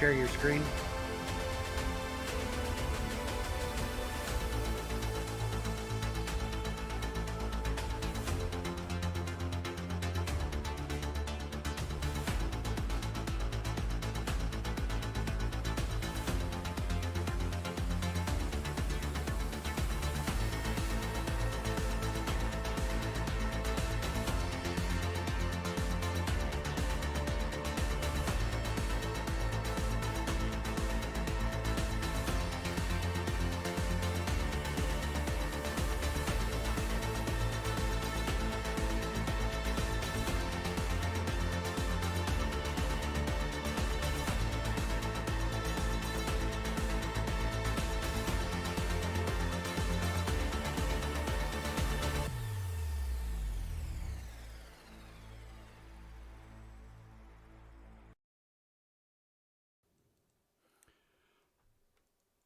share your screen?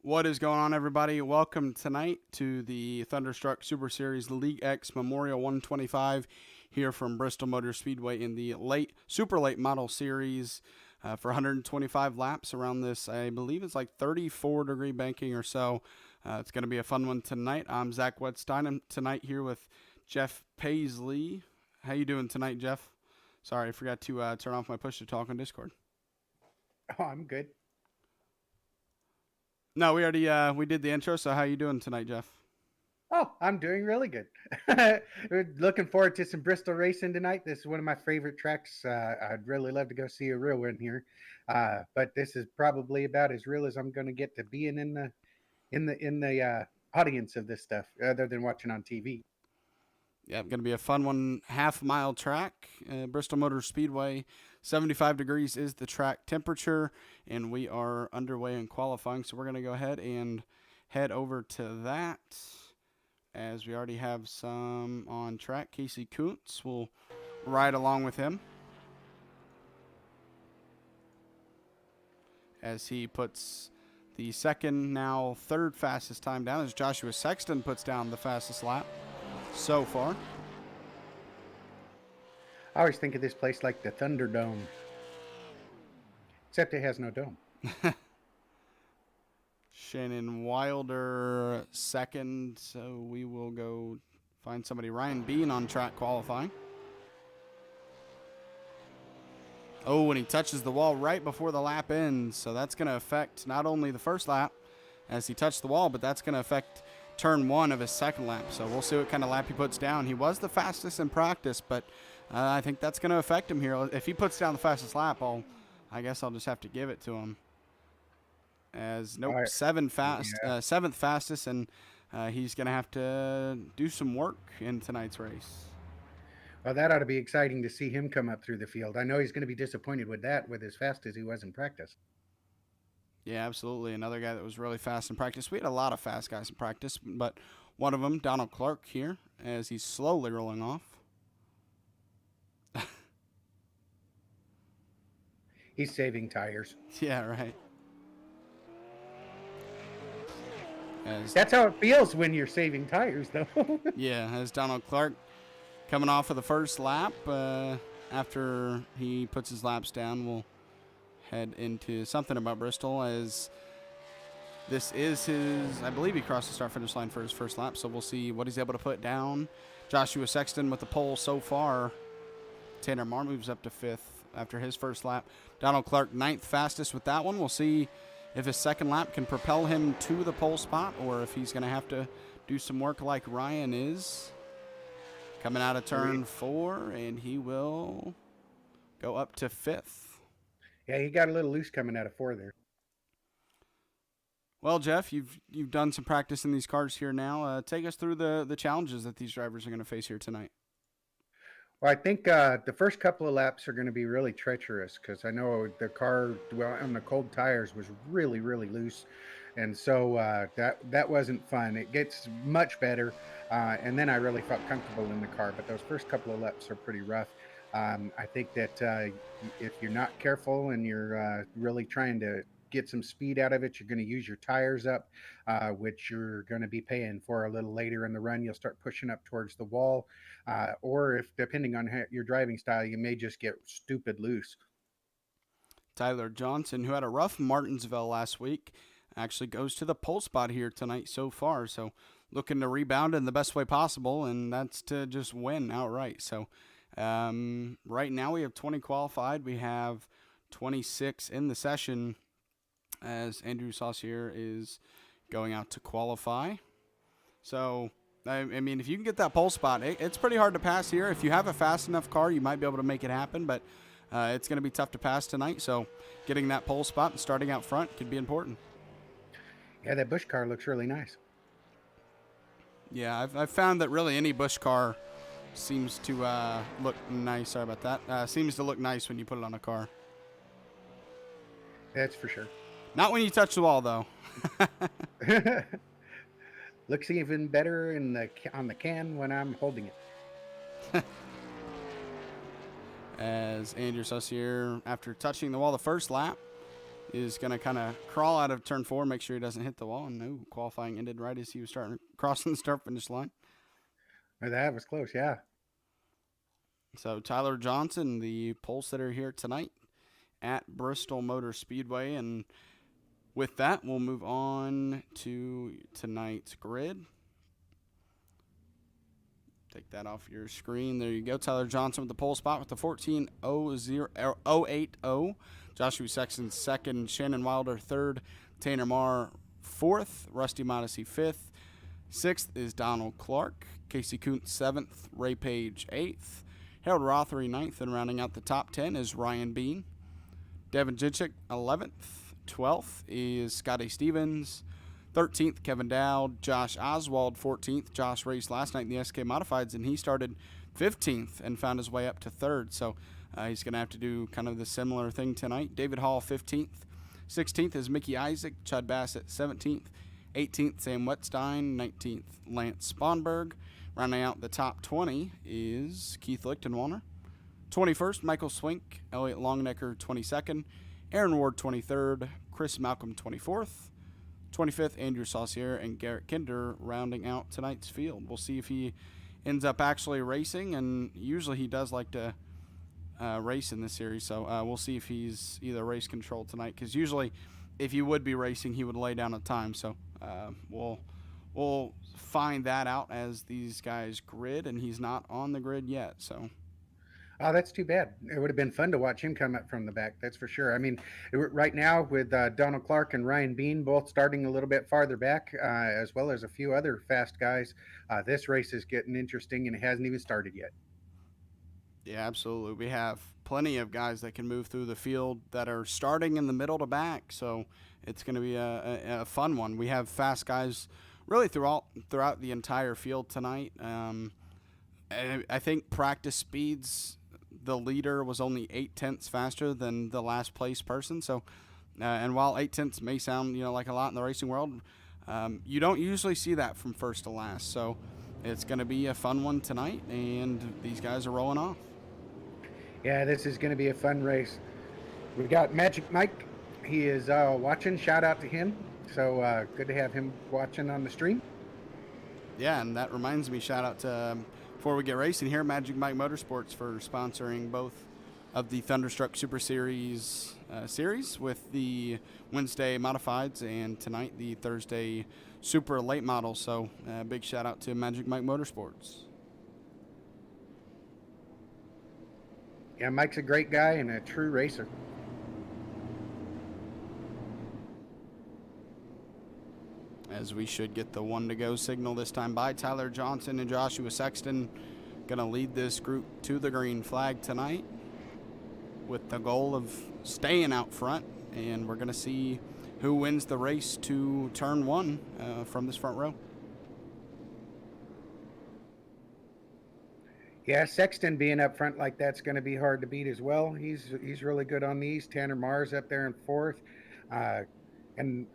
What is going on, everybody? Welcome tonight to the Thunderstruck Super Series League X Memorial 125 here from Bristol Motor Speedway in the super late model series for 125 laps around this. I believe it's like 34-degree banking or so. It's going to be a fun one tonight. I'm Zach Wetstein. I'm tonight here with Jeff Paisley. How you doing tonight, Jeff? Sorry, I forgot to turn off my push to talk on Discord. Oh, I'm good. No, we already we did the intro. So how you doing tonight, Jeff? Oh, I'm doing really good. We're looking forward to some Bristol racing tonight. This is one of my favorite tracks. I'd really love to go see a real one here, but this is probably about as real as I'm going to get to being in the audience of this stuff, other than watching on TV. Yeah, going to be a fun one. Half-mile track, Bristol Motor Speedway. 75 degrees is the track temperature, and we are underway in qualifying. So we're going to go ahead and head over to that, as we already have some on track. Casey Kuntz will ride along with him as he puts the second, now third fastest time down, as Joshua Sexton puts down the fastest lap so far. I always think of this place like the Thunderdome, except it has no dome. Shannon Wilder second, so we will go find somebody. Ryan Bean on track qualifying. Oh, and he touches the wall right before the lap ends, so that's going to affect not only the first lap as he touched the wall, but that's going to affect turn one of his second lap. So we'll see what kind of lap he puts down. He was the fastest in practice, but I think that's going to affect him here. If he puts down the fastest lap, I guess I'll just have to give it to him. As nope, Right. seventh Yeah. fastest, and he's going to have to do some work in tonight's race. Well, that ought to be exciting to see him come up through the field. I know he's going to be disappointed with that, with as fast as he was in practice. Yeah, absolutely. Another guy that was really fast in practice. We had a lot of fast guys in practice, but one of them, Donald Clark, here, as he's slowly rolling off. He's saving tires. Yeah, right. That's how it feels when you're saving tires, though. Yeah, as Donald Clark coming off of the first lap, after he puts his laps down, we'll head into something about Bristol, as this is his, I believe he crossed the start-finish line for his first lap, so we'll see what he's able to put down. Joshua Sexton with the pole so far. Tanner Marr moves up to fifth after his first lap. Donald Clark, ninth fastest with that one. We'll see if his second lap can propel him to the pole spot, or if he's going to have to do some work like Ryan is. Coming out of turn 4, and he will go up to fifth. Yeah, he got a little loose coming out of 4 there. Well, Jeff, you've done some practice in these cars here now. Take us through the challenges that these drivers are going to face here tonight. Well, I think the first couple of laps are going to be really treacherous, because I know the car, on the cold tires, was really, really loose. And so that wasn't fun. It gets much better, and then I really felt comfortable in the car. But those first couple of laps are pretty rough. I think that if you're not careful and you're really trying to get some speed out of it, you're going to use your tires up, which you're going to be paying for a little later in the run. You'll start pushing up towards the wall, or if depending on your driving style, you may just get stupid loose. Tyler Johnson, who had a rough Martinsville last week, actually goes to the pole spot here tonight so far. So looking to rebound in the best way possible, and that's to just win outright. So right now we have 20 qualified. We have 26 in the session as Andrew Saucier is going out to qualify. So, I mean, if you can get that pole spot, it's pretty hard to pass here. If you have a fast enough car, you might be able to make it happen, but it's going to be tough to pass tonight. So getting that pole spot and starting out front could be important. Yeah, that Busch car looks really nice. Yeah, I've found that really any Busch car seems to look nice. Sorry about that. Seems to look nice when you put it on a car. That's for sure. Not when you touch the wall, though. Looks even better on the can when I'm holding it. As Andrew Saucier, after touching the wall the first lap, is going to kind of crawl out of turn 4, make sure he doesn't hit the wall. And no, qualifying ended right as he was crossing the start-finish line. That was close, yeah. So Tyler Johnson, the pole sitter here tonight at Bristol Motor Speedway. And with that, we'll move on to tonight's grid. Take that off your screen. There you go. Tyler Johnson with the pole spot with the 14.080. Joshua Sexton second. Shannon Wilder third. Tanner Marr fourth. Rusty Modesty fifth. Sixth is Donald Clark. Casey Kuntz seventh. Ray Page eighth. Harold Rothery ninth. And rounding out the top 10 is Ryan Bean. Devin Jinchik 11th. 12th is Scotty Stevens. 13th, Kevin Dowd. Josh Oswald, 14th. Josh raced last night in the SK Modifieds, and he started 15th and found his way up to 3rd. So he's going to have to do kind of the similar thing tonight. David Hall, 15th. 16th is Mickey Isaac. Chud Bassett, 17th. 18th, Sam Wetstein. 19th, Lance Sponberg. Rounding out the top 20 is Keith Lichtenwalner. 21st, Michael Swink. Elliot Longnecker, 22nd. Aaron Ward, 23rd. Chris Malcolm, 24th. 25th, Andrew Saucier and Garrett Kinder rounding out tonight's field. We'll see if he ends up actually racing, and usually he does like to race in this series, so we'll see if he's either race control tonight, because usually if he would be racing, he would lay down a time, so we'll find that out as these guys grid, and he's not on the grid yet, so... Oh, that's too bad. It would have been fun to watch him come up from the back, that's for sure. I mean, right now with Donald Clark and Ryan Bean both starting a little bit farther back, as well as a few other fast guys, this race is getting interesting, and it hasn't even started yet. Yeah, absolutely. We have plenty of guys that can move through the field that are starting in the middle to back, so it's going to be a fun one. We have fast guys really throughout the entire field tonight. I think practice speeds, the leader was only 0.8 faster than the last place person. So, and while 0.8 may sound like a lot in the racing world, you don't usually see that from first to last. So, it's going to be a fun one tonight, and these guys are rolling off. Yeah, this is going to be a fun race. We've got Magic Mike. He is watching. Shout out to him. So good to have him watching on the stream. Yeah, and that reminds me, shout out to. Before we get racing here, Magic Mike Motorsports for sponsoring both of the Thunderstruck Super Series series with the Wednesday Modifieds and tonight the Thursday Super Late Model. So big shout out to Magic Mike Motorsports. Yeah, Mike's a great guy and a true racer. As we should get the 1-to-go signal this time by Tyler Johnson and Joshua Sexton. Going to lead this group to the green flag tonight with the goal of staying out front. And we're going to see who wins the race to turn 1 from this front row. Yeah, Sexton being up front like that's going to be hard to beat as well. He's really good on these. Tanner Marr's up there in 4th. And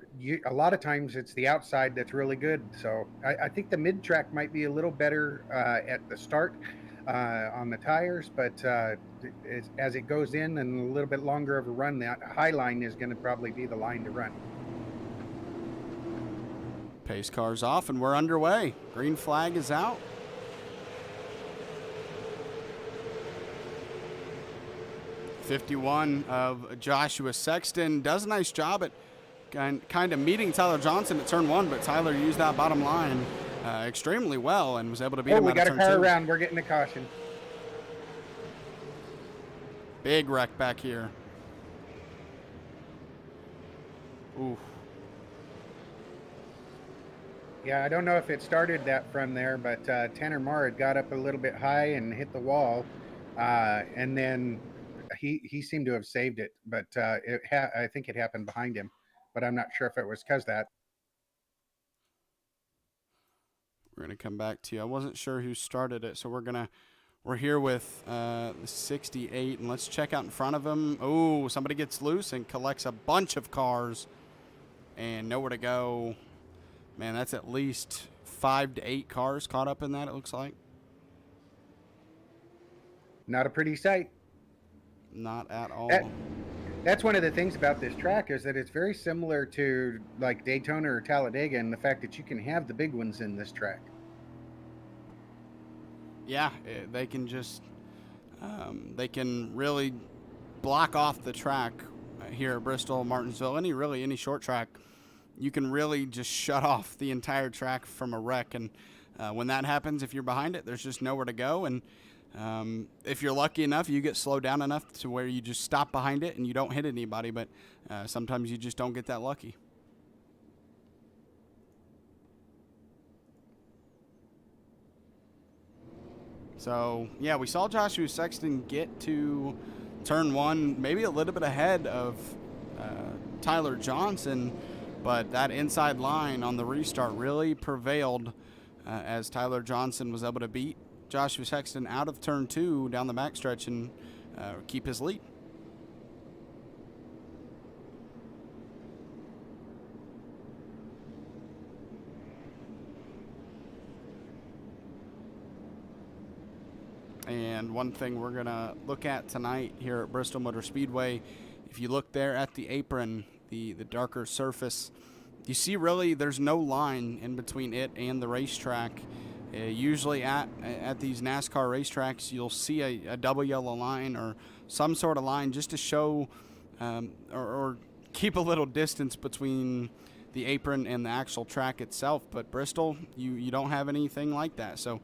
a lot of times it's the outside that's really good. So I think the mid-track might be a little better at the start on the tires, but as it goes in and a little bit longer of a run, the high line is going to probably be the line to run. Pace car's off, and we're underway. Green flag is out. 51 of Joshua Sexton does a nice job at kind of meeting Tyler Johnson at turn 1, but Tyler used that bottom line extremely well and was able to beat him we out got of a turn car 2. around. We're getting a caution. Big wreck back here. Ooh. Yeah, I don't know if it started that from there, but Tanner Marr had got up a little bit high and hit the wall, and then he seemed to have saved it, but I think it happened behind him, but I'm not sure if it was because that. We're gonna come back to you. I wasn't sure who started it, so we're here with the 68, and let's check out in front of him. Oh, somebody gets loose and collects a bunch of cars, and nowhere to go. Man, that's at least 5 to 8 cars caught up in that, it looks like. Not a pretty sight. Not at all. That's one of the things about this track is that it's very similar to like Daytona or Talladega, and the fact that you can have the big ones in this track. Yeah, they can just they can really block off the track here at Bristol, Martinsville, any short track. You can really just shut off the entire track from a wreck, and when that happens, if you're behind it, there's just nowhere to go. And if you're lucky enough, you get slowed down enough to where you just stop behind it and you don't hit anybody, but sometimes you just don't get that lucky. So, yeah, we saw Joshua Sexton get to turn 1, maybe a little bit ahead of Tyler Johnson, but that inside line on the restart really prevailed as Tyler Johnson was able to beat Joshua Sexton out of turn 2 down the backstretch and keep his lead. And one thing we're going to look at tonight here at Bristol Motor Speedway, if you look there at the apron, the darker surface, you see really there's no line in between it and the racetrack. Usually at these NASCAR racetracks, you'll see a double yellow line or some sort of line just to show or keep a little distance between the apron and the actual track itself. But Bristol, you don't have anything like that. So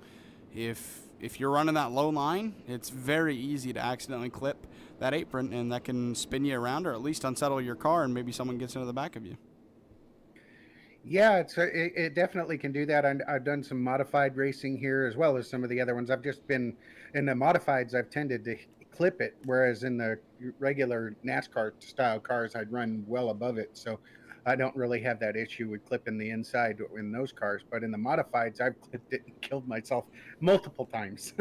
if you're running that low line, it's very easy to accidentally clip that apron, and that can spin you around or at least unsettle your car, and maybe someone gets into the back of you. Yeah, it definitely can do that. I've done some modified racing here as well as some of the other ones. I've just been in the modifieds. I've tended to clip it, whereas in the regular NASCAR style cars, I'd run well above it. So I don't really have that issue with clipping the inside in those cars. But in the modifieds, I've clipped it and killed myself multiple times.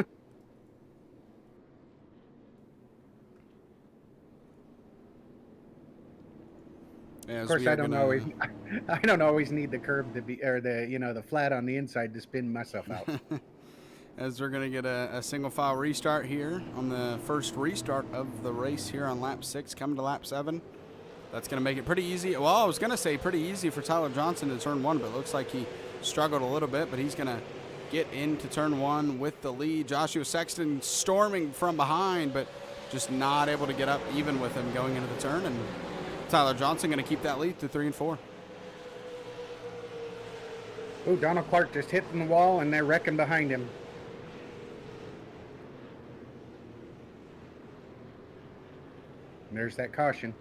Of course, I don't always need the curb to be, or the flat on the inside to spin myself out. As we're going to get a single file restart here on the first restart of the race here on lap 6, coming to lap 7. That's going to make it pretty easy. Well, I was going to say pretty easy for Tyler Johnson to turn 1, but it looks like he struggled a little bit, but he's going to get into turn 1 with the lead. Joshua Sexton storming from behind, but just not able to get up even with him going into the turn, and Tyler Johnson going to keep that lead to 3 and 4. Oh, Donald Clark just hitting the wall, and they're wrecking behind him. And there's that caution.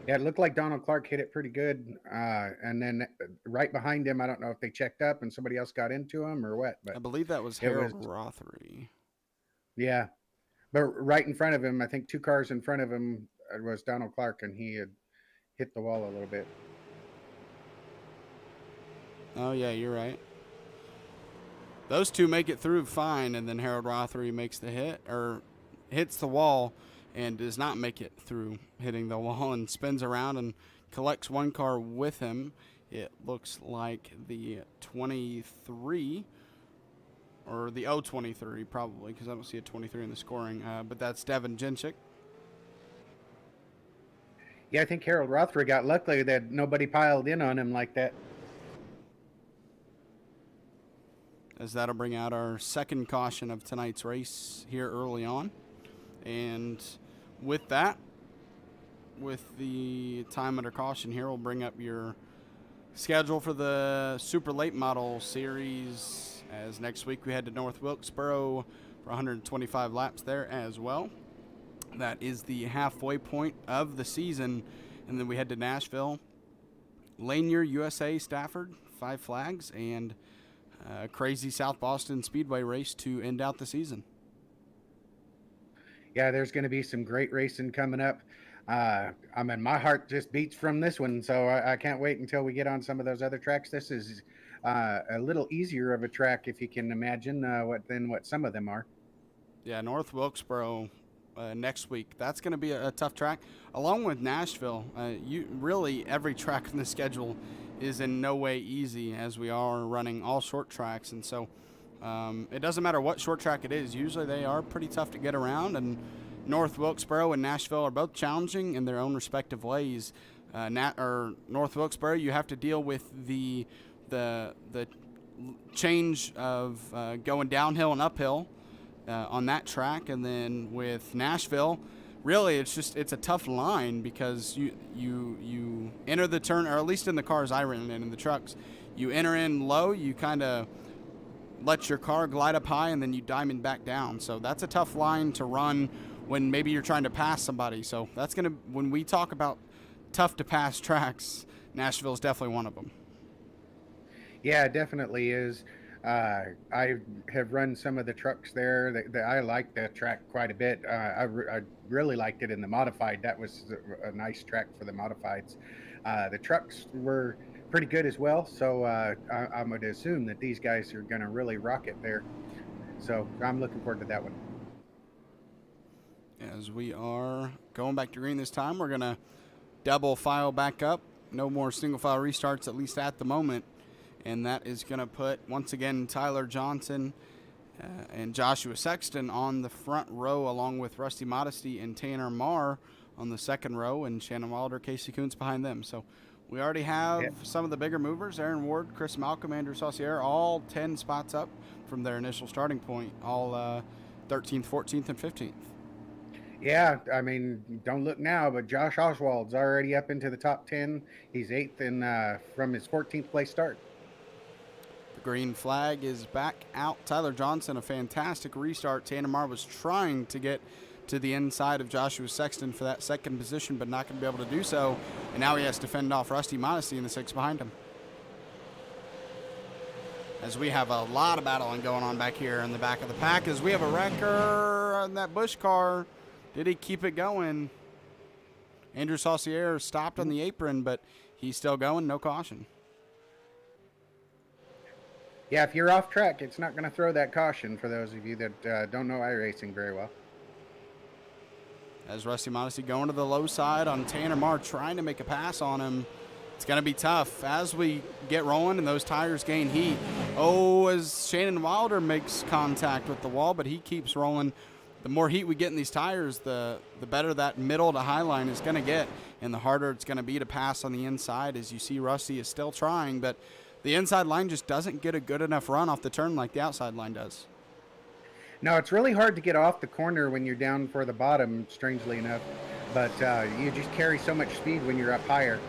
Yeah, it looked like Donald Clark hit it pretty good. And then right behind him, I don't know if they checked up and somebody else got into him or what. But I believe that was Harold Rothery. Yeah. But right in front of him, I think 2 cars in front of him was Donald Clark, and he had hit the wall a little bit. Oh, yeah, you're right. Those 2 make it through fine, and then Harold Rothery makes the hit, or hits the wall and does not make it through hitting the wall and spins around and collects 1 car with him. It looks like the 23, or the 023 probably, because I don't see a 23 in the scoring, but that's Devin Jenchik. Yeah, I think Harold Rothery got lucky that nobody piled in on him like that. as that'll bring out our second caution of tonight's race here early on. And with that, with the time under caution here, we'll bring up your schedule for the Super Late Model Series, as next week we head to North Wilkesboro for 125 laps there as well. That is the halfway point of the season. And then we head to Nashville, Lanier, USA, Stafford, 5 Flags, and a crazy South Boston Speedway race to end out the season. Yeah, there's going to be some great racing coming up. I mean, my heart just beats from this one, so I can't wait until we get on some of those other tracks. This is a little easier of a track, if you can imagine, than what some of them are. Yeah, North Wilkesboro next week. That's going to be a tough track, along with Nashville. Really, every track on the schedule is in no way easy, as we are running all short tracks, and so it doesn't matter what short track it is. Usually they are pretty tough to get around, and North Wilkesboro and Nashville are both challenging in their own respective ways. North Wilkesboro, you have to deal with the change of going downhill and uphill on that track, and then with Nashville, really it's a tough line, because you enter the turn, or at least in the cars I ran in the trucks, you enter in low, you kind of let your car glide up high, and then you diamond back down. So that's a tough line to run when maybe you're trying to pass somebody. So that's going to, when we talk about tough to pass tracks, Nashville is definitely one of them. Yeah, it definitely is. I have run some of the trucks there. I like the track quite a bit. I really liked it in the modified. That was a nice track for the modifieds. The trucks were pretty good as well, so I would assume that these guys are going to really rock it there. So I'm looking forward to that one. As we are going back to green this time, we're going to double file back up. No more single file restarts, at least at the moment. And that is going to put, once again, Tyler Johnson and Joshua Sexton on the front row, along with Rusty Modesty and Tanner Marr on the second row, and Shannon Wilder, Casey Kuntz behind them. So we already have some of the bigger movers, Aaron Ward, Chris Malcolm, Andrew Saucier, all 10 spots up from their initial starting point, all 13th, 14th, and 15th. Yeah, I mean, don't look now, but Josh Oswald's already up into the top 10. He's 8th from his 14th place start. The green flag is back out. Tyler Johnson, a fantastic restart. Tanner Marr was trying to get to the inside of Joshua Sexton for that second position, but not going to be able to do so. And now he has to fend off Rusty Modesty in the 6 behind him. As we have a lot of battling going on back here in the back of the pack, as we have a wrecker on that Busch car. Did he keep it going? Andrew Saucier stopped on the apron, but he's still going, no caution. Yeah, if you're off track, it's not going to throw that caution, for those of you that don't know iRacing very well. As Rusty Modesty going to the low side on Tanner Marr, trying to make a pass on him. It's going to be tough as we get rolling and those tires gain heat. Oh, as Shannon Wilder makes contact with the wall, but he keeps rolling. The more heat we get in these tires, the better that middle to high line is going to get, and the harder it's going to be to pass on the inside. As you see, Rusty is still trying, but the inside line just doesn't get a good enough run off the turn like the outside line does. No, it's really hard to get off the corner when you're down for the bottom, strangely enough, but you just carry so much speed when you're up higher.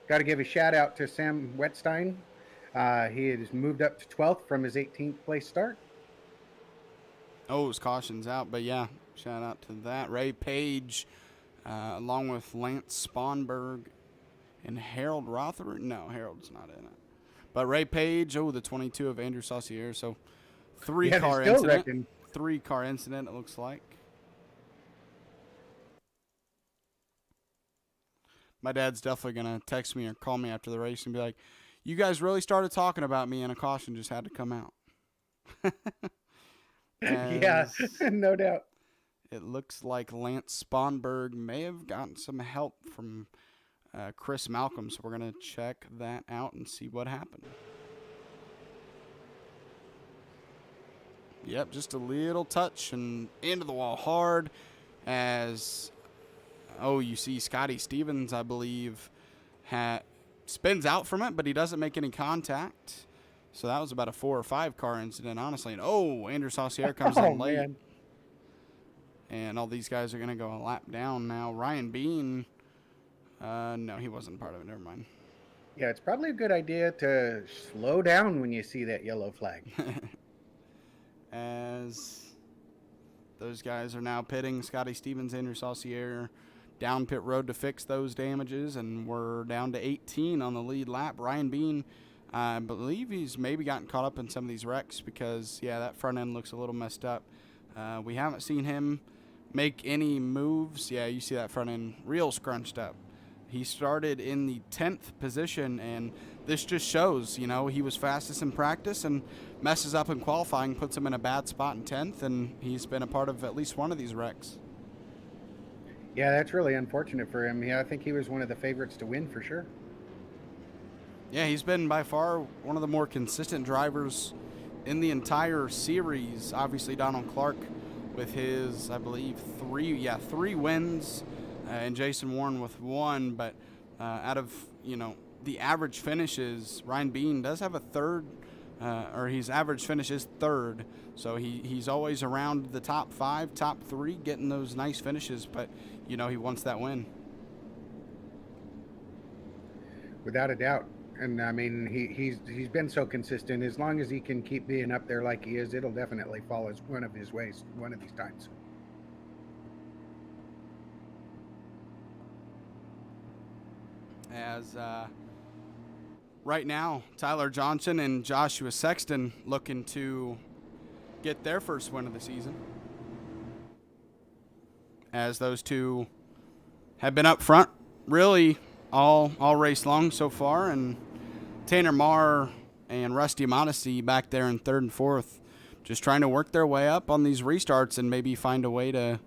Got to give a shout out to Sam Wetstein. He has moved up to 12th from his 18th place start. Oh, his caution's out, but yeah, shout out to that. Ray Page, along with Lance Sponberg and Harold Rother. No, Harold's not in it. But Ray Page, the 22 of Andrew Saucier. So three-car incident. Three-car incident, it looks like. My dad's definitely going to text me or call me after the race and be like, you guys really started talking about me and a caution just had to come out. Yeah, no doubt. It looks like Lance Sponberg may have gotten some help from Chris Malcolm, so we're going to check that out and see what happened. Yep, just a little touch and into the wall hard as, you see Scotty Stevens, I believe, spins out from it, but he doesn't make any contact. So that was about a 4 or 5 car incident, honestly. And Andrew Saucier comes in late. Man. And all these guys are going to go a lap down now. Ryan Bean, no, he wasn't part of it. Never mind. Yeah, it's probably a good idea to slow down when you see that yellow flag. As those guys are now pitting, Scotty Stevens, Andrew Saucier down pit road to fix those damages, and we're down to 18 on the lead lap. Ryan Bean, I believe he's maybe gotten caught up in some of these wrecks because, yeah, that front end looks a little messed up. We haven't seen him make any moves. Yeah, you see that front end real scrunched up. He started in the 10th position, and this just shows, he was fastest in practice and messes up in qualifying, puts him in a bad spot in 10th, and he's been a part of at least one of these wrecks. Yeah, that's really unfortunate for him. Yeah, I think he was one of the favorites to win for sure. Yeah, he's been by far one of the more consistent drivers in the entire series. Obviously, Donald Clark with his, I believe, 3 wins, and Jason Warren with 1. But out of, the average finishes, Ryan Bean does have a third, or his average finish is 3rd. So he's always around the top 5, top 3, getting those nice finishes. But, he wants that win. Without a doubt. And I mean, he's been so consistent. As long as he can keep being up there like he is, it'll definitely fall as one of his ways one of these times. As right now, Tyler Johnson and Joshua Sexton looking to get their first win of the season, as those two have been up front really all race long so far, and Tanner Marr and Rusty Modesty back there in 3rd and 4th, just trying to work their way up on these restarts and maybe find a way to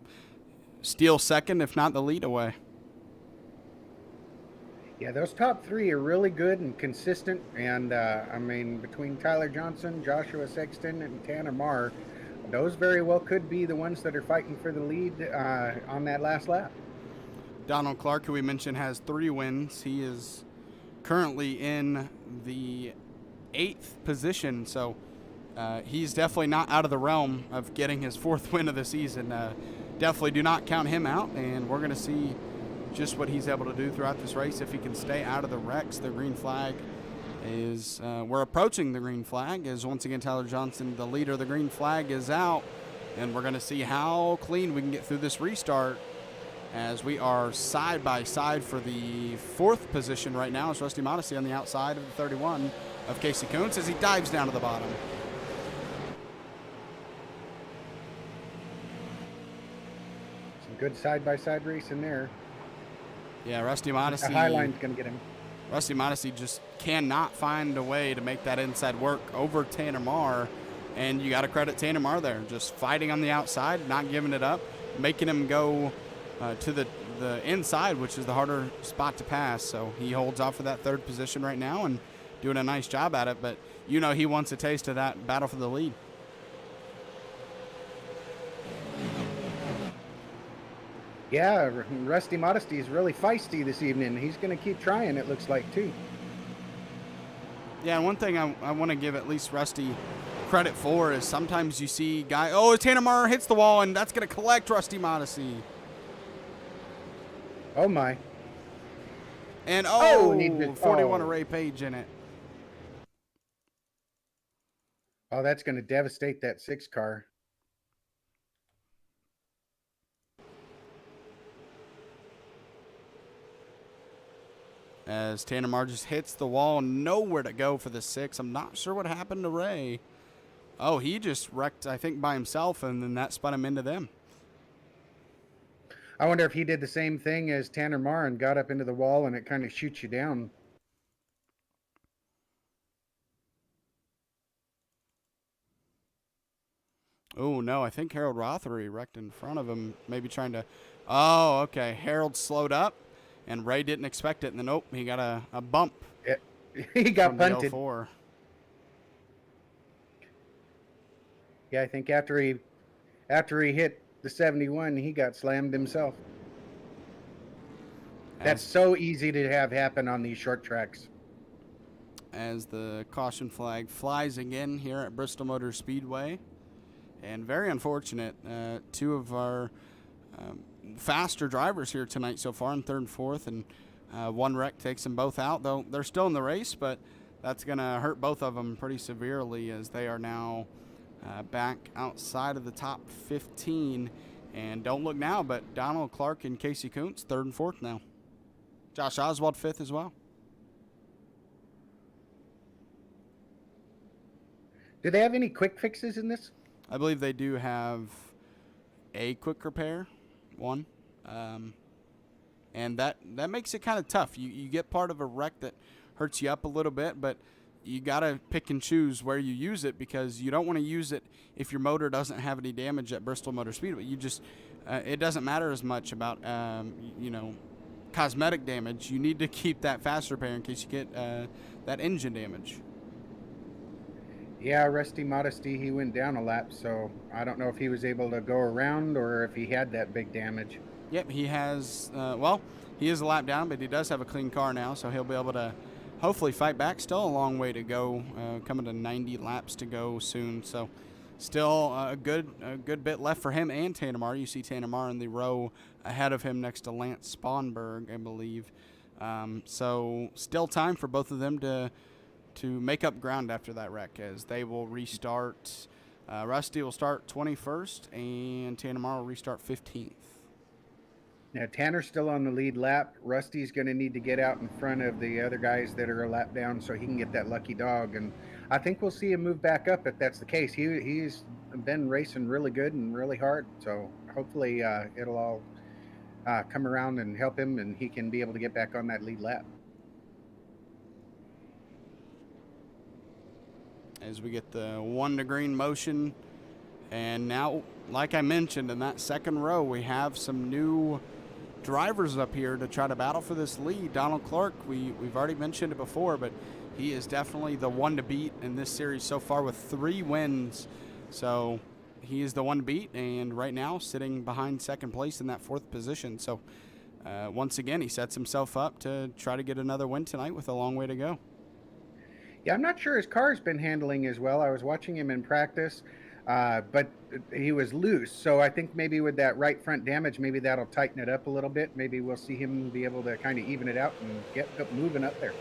steal 2nd, if not the lead away. Yeah, those top 3 are really good and consistent, and between Tyler Johnson, Joshua Sexton, and Tanner Marr, those very well could be the ones that are fighting for the lead on that last lap. Donald Clark, who we mentioned, has 3 wins. He is currently in the 8th position, so he's definitely not out of the realm of getting his 4th win of the season. Definitely do not count him out, and we're going to see just what he's able to do throughout this race if he can stay out of the wrecks. The green flag is, we're approaching the green flag, as once again Tyler Johnson, the leader of the green flag, is out, and we're going to see how clean we can get through this restart, as we are side by side for the 4th position right now. It's Rusty Modesty on the outside of the 31 of Casey Kuntz as he dives down to the bottom. Some good side-by-side racing there. Yeah, Rusty Modesty. The high line's going to get him. Rusty Modesty just cannot find a way to make that inside work over Tanner Marr, and you got to credit Tanner Marr there, just fighting on the outside, not giving it up, making him go to the inside, which is the harder spot to pass. So he holds off for that 3rd position right now and doing a nice job at it. But he wants a taste of that battle for the lead. Yeah, Rusty Modesty is really feisty this evening. He's going to keep trying, it looks like, too. Yeah, and one thing I want to give at least Rusty credit for is sometimes you see Tanner Marr hits the wall, and that's going to collect Rusty Modesty. Oh, my. And, 41 Ray Page in it. Oh, that's going to devastate that 6 car. As Tanner Marr just hits the wall, nowhere to go for the 6. I'm not sure what happened to Ray. Oh, he just wrecked, I think, by himself, and then that spun him into them. I wonder if he did the same thing as Tanner Marr and got up into the wall and it kind of shoots you down. Oh, no, I think Harold Rothery wrecked in front of him, maybe trying to... Oh, okay, Harold slowed up, and Ray didn't expect it, and then, nope, he got a bump. Yeah. He got punted. Yeah, I think after he hit the 71, he got slammed himself. That's as so easy to have happen on these short tracks. as the caution flag flies again here at Bristol Motor Speedway. And very unfortunate, two of our faster drivers here tonight so far in third and fourth, and one wreck takes them both out, though they're still in the race, but that's going to hurt both of them pretty severely as they are now back outside of the top 15. And don't look now, but Donald Clark and Casey Kuntz, third and fourth now. Josh Oswald, fifth as well. Do they have any quick fixes in this? I believe they do have a quick repair, one. And that makes it kind of tough. You get part of a wreck that hurts you up a little bit, but you got to pick and choose where you use it, because you don't want to use it if your motor doesn't have any damage at Bristol Motor Speedway. You just it doesn't matter as much about cosmetic damage. You need to keep that fast repair in case you get that engine damage. Yeah, Rusty Modesty, he went down a lap, so I don't know if he was able to go around or if he had that big damage. Yep, he has, he is a lap down, but he does have a clean car now, so he'll be able to hopefully fight back. Still a long way to go, coming to 90 laps to go soon, so still a good bit left for him and Tannemar. You see Tannemar in the row ahead of him next to Lance Sponberg, I believe. So still time for both of them to make up ground after that wreck, as they will restart. Rusty will start 21st, and Tannemar will restart 15th. Now, Tanner's still on the lead lap. Rusty's going to need to get out in front of the other guys that are a lap down so he can get that lucky dog. And I think we'll see him move back up if that's the case. He's been racing really good and really hard. So hopefully it'll all come around and help him, and he can be able to get back on that lead lap. As we get the one to green motion. And now, like I mentioned, in that second row, we have some new drivers up here to try to battle for this lead. Donald Clark, we've already mentioned it before, but he is definitely the one to beat in this series so far with 3 wins. So he is the one to beat, and right now sitting behind second place in that 4th position. So once again, he sets himself up to try to get another win tonight with a long way to go. Yeah, I'm not sure his car's been handling as well. I was watching him in practice, but he was loose. So I think maybe with that right front damage, maybe that'll tighten it up a little bit. Maybe we'll see him be able to kind of even it out and get moving up there.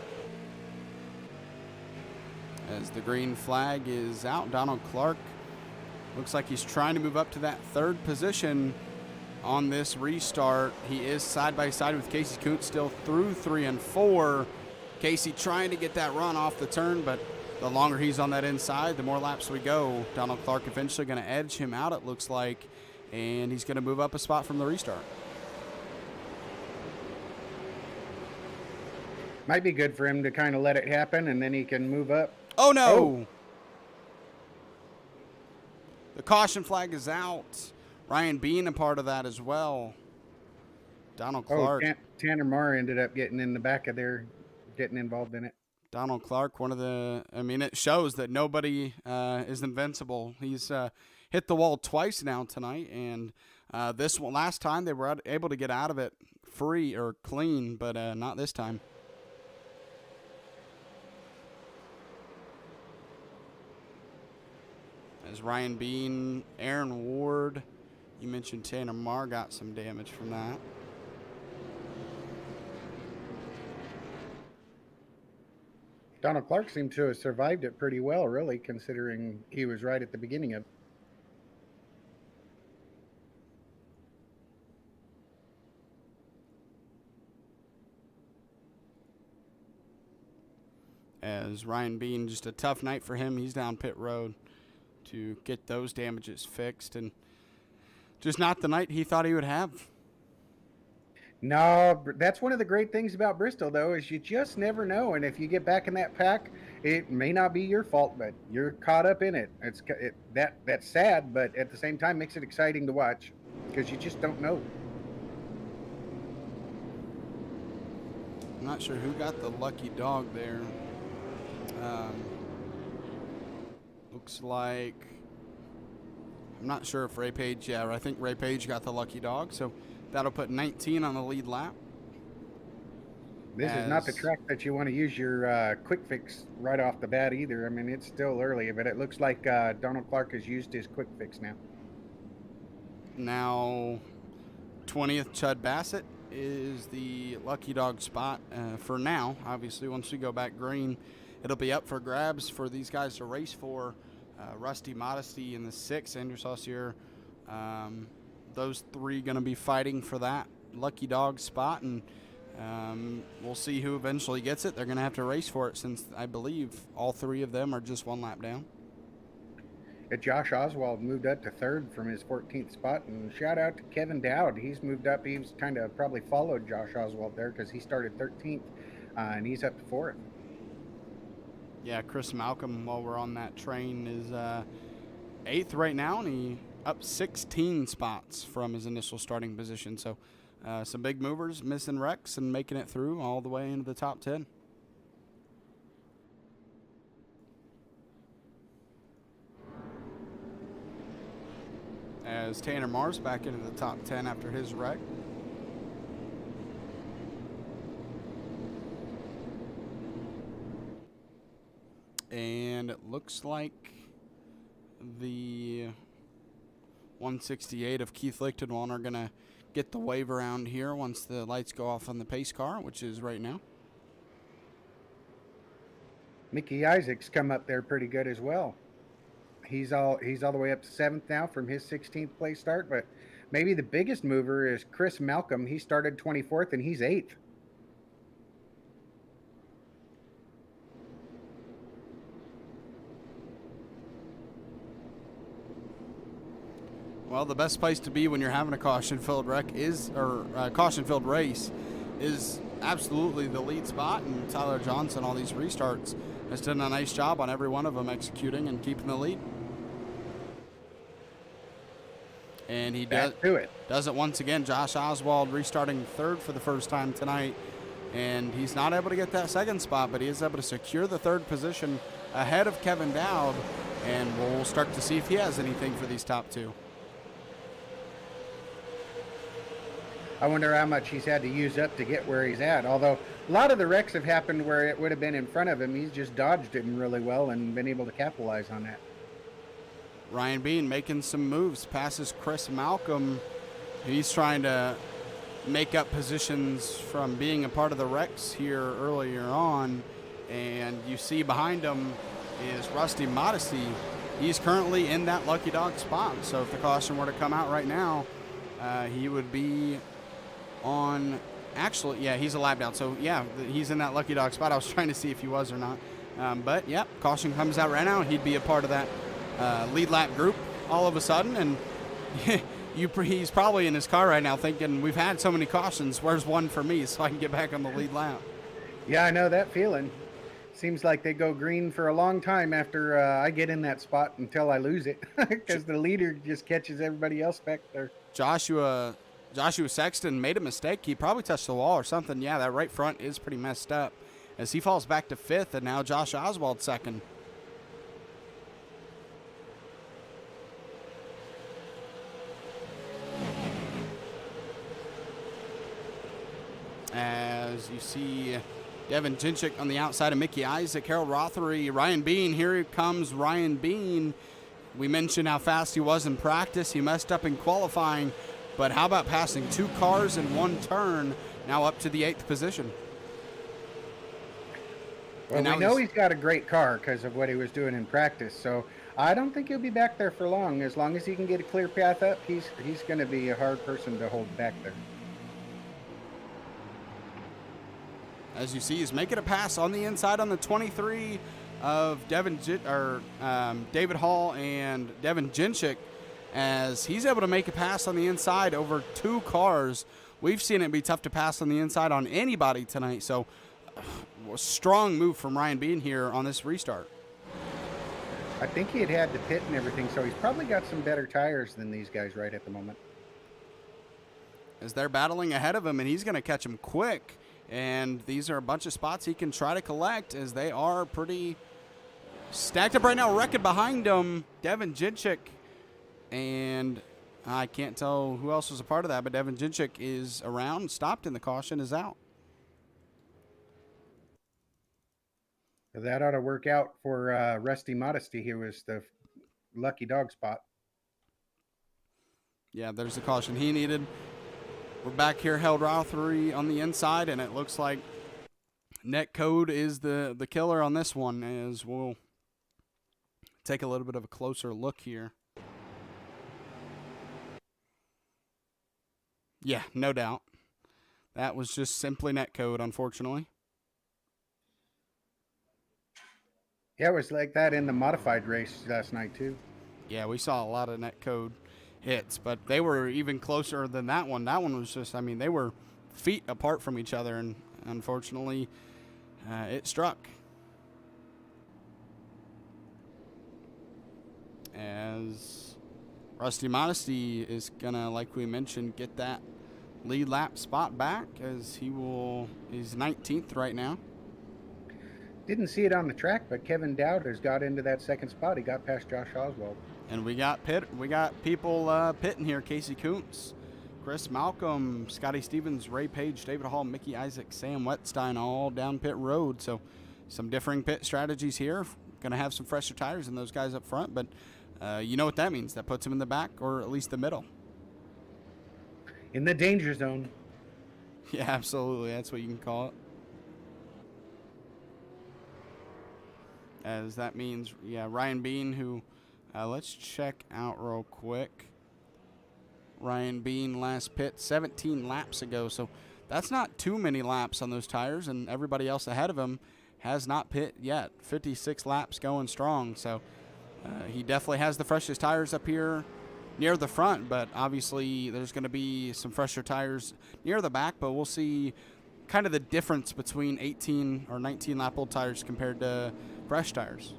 As the green flag is out, Donald Clark looks like he's trying to move up to that 3rd position on this restart. He is side by side with Casey Kuntz still through 3 and 4. Casey trying to get that run off the turn, but the longer he's on that inside, the more laps we go. Donald Clark eventually going to edge him out, it looks like, and he's going to move up a spot from the restart. Might be good for him to kind of let it happen, and then he can move up. Oh, no! Oh. The caution flag is out. Ryan Bean a part of that as well. Donald Clark. Oh, Tanner Marr ended up getting in the back of there, getting involved in it. Donald Clark, it shows that nobody is invincible. He's hit the wall twice now tonight, and this one, last time they were able to get out of it free or clean, but not this time. As Ryan Bean, Aaron Ward, you mentioned Tanner Marr got some damage from that. Donald Clark seemed to have survived it pretty well, really, considering he was right at the beginning of it. As Ryan Bean, just a tough night for him. He's down pit road to get those damages fixed, and just not the night he thought he would have. No, that's one of the great things about Bristol, though, is you just never know. And if you get back in that pack, it may not be your fault, but you're caught up in it. That's sad, but at the same time makes it exciting to watch because you just don't know. I'm not sure who got the lucky dog there. Looks like, I'm not sure if Ray Page, I think Ray Page got the lucky dog, so that'll put 19 on the lead lap. This is not the as track that you want to use your quick fix right off the bat either. I mean, it's still early, but it looks like Donald Clark has used his quick fix now. now 20th Chud Bassett is the lucky dog spot for now. Obviously, once we go back green, it'll be up for grabs for these guys to race for. Rusty, Modesty in the 6th, Andrew Saucier. Those three going to be fighting for that lucky dog spot, and we'll see who eventually gets it. They're going to have to race for it since I believe all three of them are just one lap down. Josh Oswald moved up to 3rd from his 14th spot, and shout out to Kevin Dowd. He's moved up. He's kind of probably followed Josh Oswald there because he started 13th, and he's up to 4th. Yeah, Chris Malcolm, while we're on that train, is 8th right now, and he up 16 spots from his initial starting position. So some big movers, missing wrecks and making it through all the way into the top 10. As Tanner Mars back into the top 10 after his wreck. And it looks like the 168 of Keith Lichtenwald are going to get the wave around here once the lights go off on the pace car, which is right now. Mickey Isaacs come up there pretty good as well. He's all the way up to 7th now from his 16th place start, but maybe the biggest mover is Chris Malcolm. He started 24th and he's 8th. Well, the best place to be when you're having a caution-filled caution-filled race is absolutely the lead spot, and Tyler Johnson, all these restarts, has done a nice job on every one of them executing and keeping the lead. And he does it once again. Josh Oswald restarting 3rd for the first time tonight, and he's not able to get that 2nd spot, but he is able to secure the 3rd position ahead of Kevin Dowd, and we'll start to see if he has anything for these top 2. I wonder how much he's had to use up to get where he's at. Although a lot of the wrecks have happened where it would have been in front of him. He's just dodged it really well and been able to capitalize on that. Ryan Bean making some moves, passes Chris Malcolm. He's trying to make up positions from being a part of the wrecks here earlier on. And you see behind him is Rusty Modesty. He's currently in that lucky dog spot. So if the caution were to come out right now, he would be on, actually, yeah, he's a lap down. So, yeah, he's in that lucky dog spot. I was trying to see if he was or not. But, yeah, caution comes out right now. He'd be a part of that lead lap group all of a sudden. And he's probably in his car right now thinking, we've had so many cautions. Where's one for me so I can get back on the lead lap? Yeah, I know that feeling. Seems like they go green for a long time after I get in that spot until I lose it because the leader just catches everybody else back there. Joshua Sexton made a mistake. He probably touched the wall or something. Yeah, that right front is pretty messed up as he falls back to 5th, and now Josh Oswald 2nd. As you see Devin Jinchik on the outside of Mickey Isaac, Harold Rothery, Ryan Bean. Here comes Ryan Bean. We mentioned how fast he was in practice. He messed up in qualifying, but how about passing 2 cars in 1 turn, now up to the 8th position? Well, we know he's got a great car because of what he was doing in practice, so I don't think he'll be back there for long. As long as he can get a clear path up, he's going to be a hard person to hold back there. As you see, he's making a pass on the inside on the 23 of David Hall and Devin Jinchik, as he's able to make a pass on the inside over 2 cars. We've seen it be tough to pass on the inside on anybody tonight, so a strong move from Ryan Bean here on this restart. I think he had to pit and everything, so he's probably got some better tires than these guys right at the moment. As they're battling ahead of him, and he's going to catch him quick. And these are a bunch of spots he can try to collect, as they are pretty stacked up right now. Wrecking behind him, Devin Jinchik. And I can't tell who else was a part of that, but Devin Jinchik is around, stopped, and the caution is out. That ought to work out for Rusty Modesty. He was the lucky dog spot. Yeah, there's a caution he needed. We're back here, held Rothery on the inside, and it looks like net code is the killer on this one, as we'll take a little bit of a closer look here. Yeah, no doubt. That was just simply net code, unfortunately. Yeah, it was like that in the modified race last night, too. Yeah, we saw a lot of net code hits, but they were even closer than that one. That one was just, I mean, they were feet apart from each other, and unfortunately, it struck. As Rusty Modesty is going to, like we mentioned, get that lead lap spot back, as he's 19th right now. Didn't see it on the track, but Kevin Dowd has got into that second spot. He got past Josh Oswald. And we got people pitting here. Casey Kuntz, Chris Malcolm, Scotty Stevens, Ray Page, David Hall, Mickey Isaac, Sam Wetstein, all down pit road. So some differing pit strategies here. Going to have some fresher tires than those guys up front, but you know what that means. That puts them in the back, or at least the middle. In the danger zone. Yeah, absolutely. That's what you can call it. As that means, yeah, Ryan Bean, who, let's check out real quick. Ryan Bean last pit 17 laps ago, so that's not too many laps on those tires, and everybody else ahead of him has not pit yet. 56 laps going strong, so he definitely has the freshest tires up here near the front, but obviously there's going to be some fresher tires near the back, but we'll see kind of the difference between 18 or 19 lap old tires compared to fresh tires.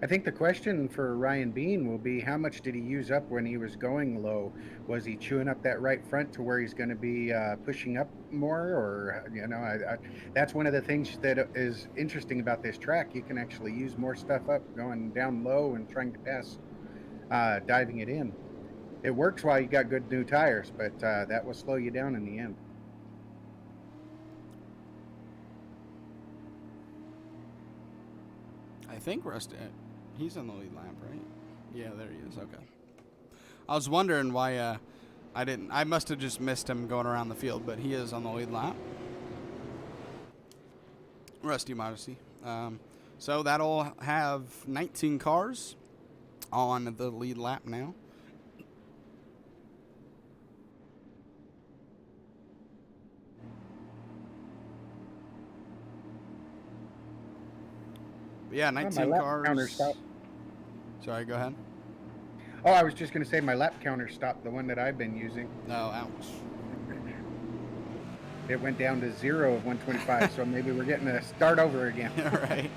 I think the question for Ryan Bean will be, how much did he use up when he was going low? Was he chewing up that right front to where he's going to be pushing up more? Or, that's one of the things that is interesting about this track. You can actually use more stuff up going down low and trying to pass, diving it in. It works while you got good new tires, but that will slow you down in the end. I think Rusty, he's on the lead lap, right? Yeah, there he is. Okay. I was wondering why I must have just missed him going around the field, but he is on the lead lap. Rusty Modesty. So that'll have 19 cars on the lead lap now. Yeah, 19 cars. Sorry, go ahead. Oh, I was just going to say my lap counter stopped, the one that I've been using. Oh, ouch. It went down to 0 of 125, so maybe we're getting to start over again. Right.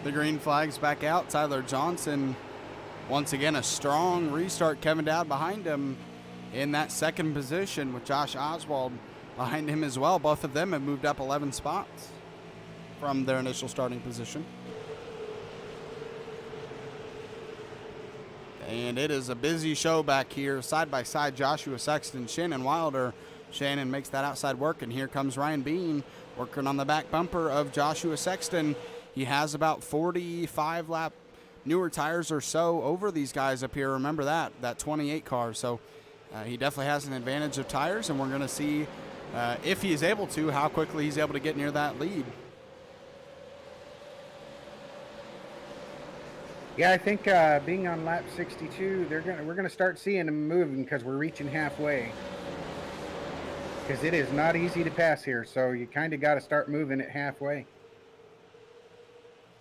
The green flag's back out. Tyler Johnson, once again, a strong restart. Kevin Dowd behind him in that second position with Josh Oswald behind him as well. Both of them have moved up 11 spots from their initial starting position. And it is a busy show back here. Side by side, Joshua Sexton, Shannon Wilder. Shannon makes that outside work, and here comes Ryan Bean working on the back bumper of Joshua Sexton. He has about 45 lap newer tires or so over these guys up here. Remember that 28 car. So he definitely has an advantage of tires, and we're going to see if he is able to, how quickly he's able to get near that lead. Yeah, I think being on lap 62, we're gonna start seeing them moving because we're reaching halfway. Because it is not easy to pass here, so you kind of got to start moving it halfway.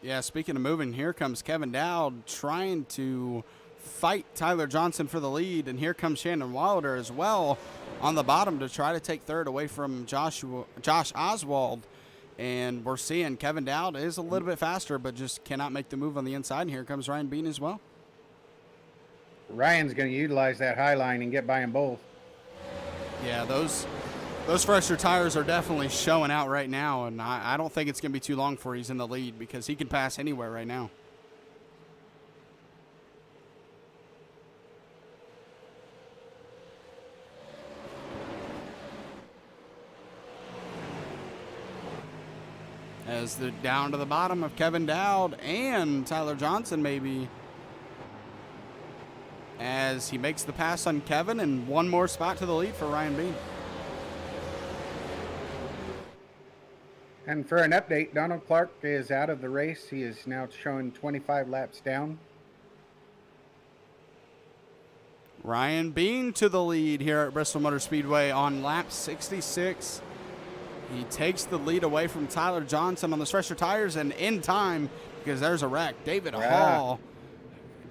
Yeah, speaking of moving, here comes Kevin Dowd trying to fight Tyler Johnson for the lead, and here comes Shannon Wilder as well on the bottom to try to take third away from Josh Oswald. And we're seeing Kevin Dowd is a little bit faster, but just cannot make the move on the inside. And here comes Ryan Bean as well. Ryan's going to utilize that high line and get by them both. Yeah, those fresher tires are definitely showing out right now, and I don't think it's going to be too long before he's in the lead because he can pass anywhere right now. as they're down to the bottom of Kevin Dowd and Tyler Johnson, maybe, as he makes the pass on Kevin, and one more spot to the lead for Ryan Bean. And for an update, Donald Clark is out of the race. He is now showing 25 laps down. Ryan Bean to the lead here at Bristol Motor Speedway on lap 66. He takes the lead away from Tyler Johnson on the fresher tires, and in time, because there's a wreck. David Hall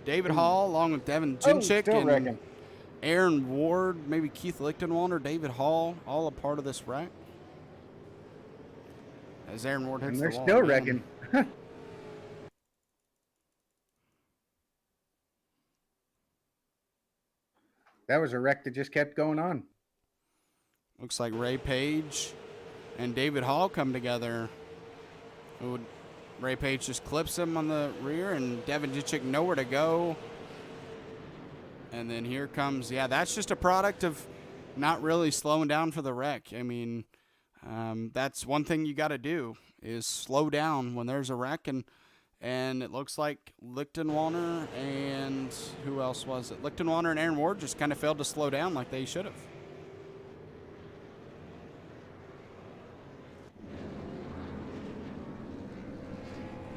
along with Devin Jinchik and wrecking. Aaron Ward, maybe Keith Lichtenwalder, David Hall, all a part of this wreck. As Aaron Ward hits And they're the wall still again. wrecking. That was a wreck that just kept going on. Looks like Ray Page and David Hall come together. Ray Page just clips him on the rear, and Devin Jinchik nowhere to go. And then here comes, that's just a product of not really slowing down for the wreck. I mean, that's one thing you got to do is slow down when there's a wreck. And it looks like Lichtenwalder and who else was it? Lichtenwalder and Aaron Ward just kind of failed to slow down like they should have.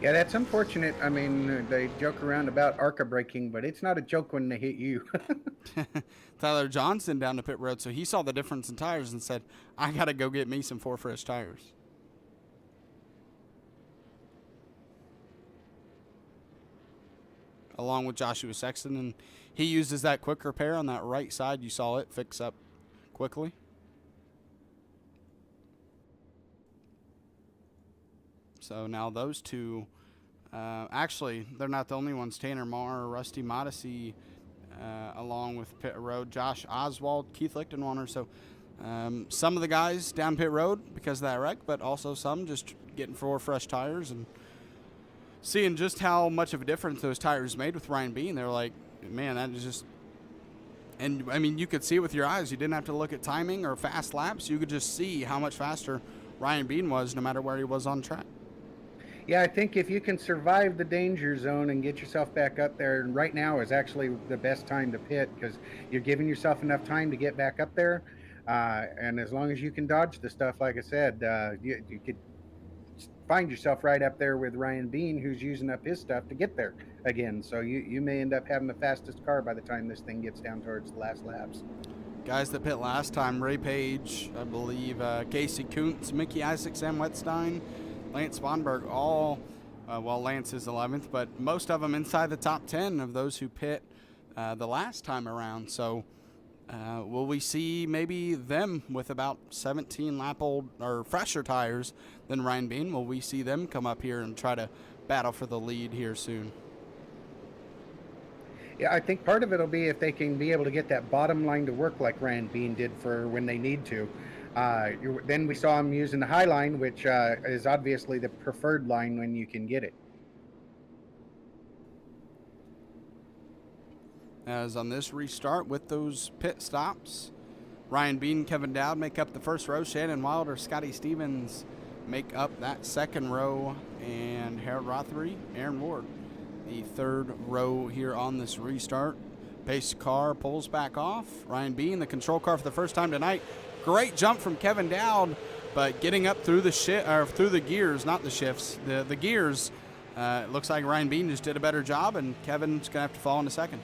Yeah, that's unfortunate. I mean, they joke around about ARCA braking, but it's not a joke when they hit you. Tyler Johnson down to pit road, so he saw the difference in tires and said, I got to go get me some 4 fresh tires. Along with Joshua Sexton, and he uses that quick repair on that right side. You saw it fix up quickly. So now those two, actually, they're not the only ones. Tanner Marr, Rusty Modesty, along with pit road, Josh Oswald, Keith Lichtenwalder. So some of the guys down pit road because of that wreck, but also some just getting 4 fresh tires and seeing just how much of a difference those tires made with Ryan Bean. They're like, man, that is just, and I mean, you could see it with your eyes. You didn't have to look at timing or fast laps. You could just see how much faster Ryan Bean was no matter where he was on track. Yeah, I think if you can survive the danger zone and get yourself back up there, and right now is actually the best time to pit because you're giving yourself enough time to get back up there. And as long as you can dodge the stuff, like I said, you could find yourself right up there with Ryan Bean, who's using up his stuff to get there again. So you may end up having the fastest car by the time this thing gets down towards the last laps. Guys that pit last time, Ray Page, I believe, Casey Kuntz, Mickey Isaac, Sam Wetstein, Lance Swanberg, all, Lance is 11th, but most of them inside the top 10 of those who pit the last time around. So will we see maybe them with about 17 lap old or fresher tires than Ryan Bean? Will we see them come up here and try to battle for the lead here soon? Yeah, I think part of it will be if they can be able to get that bottom line to work like Ryan Bean did for when they need to. Then we saw him using the high line, which is obviously the preferred line when you can get it. As on this restart with those pit stops, Ryan Bean, Kevin Dowd make up the first row. Shannon Wilder, Scotty Stevens make up that second row. And Harold Rothery, Aaron Ward, the third row here on this restart. Pace car pulls back off. Ryan Bean, the control car for the first time tonight. Great jump from Kevin Dowd, but getting up through the gears, not the shifts, the gears. It looks like Ryan Bean just did a better job, and Kevin's gonna have to fall into second.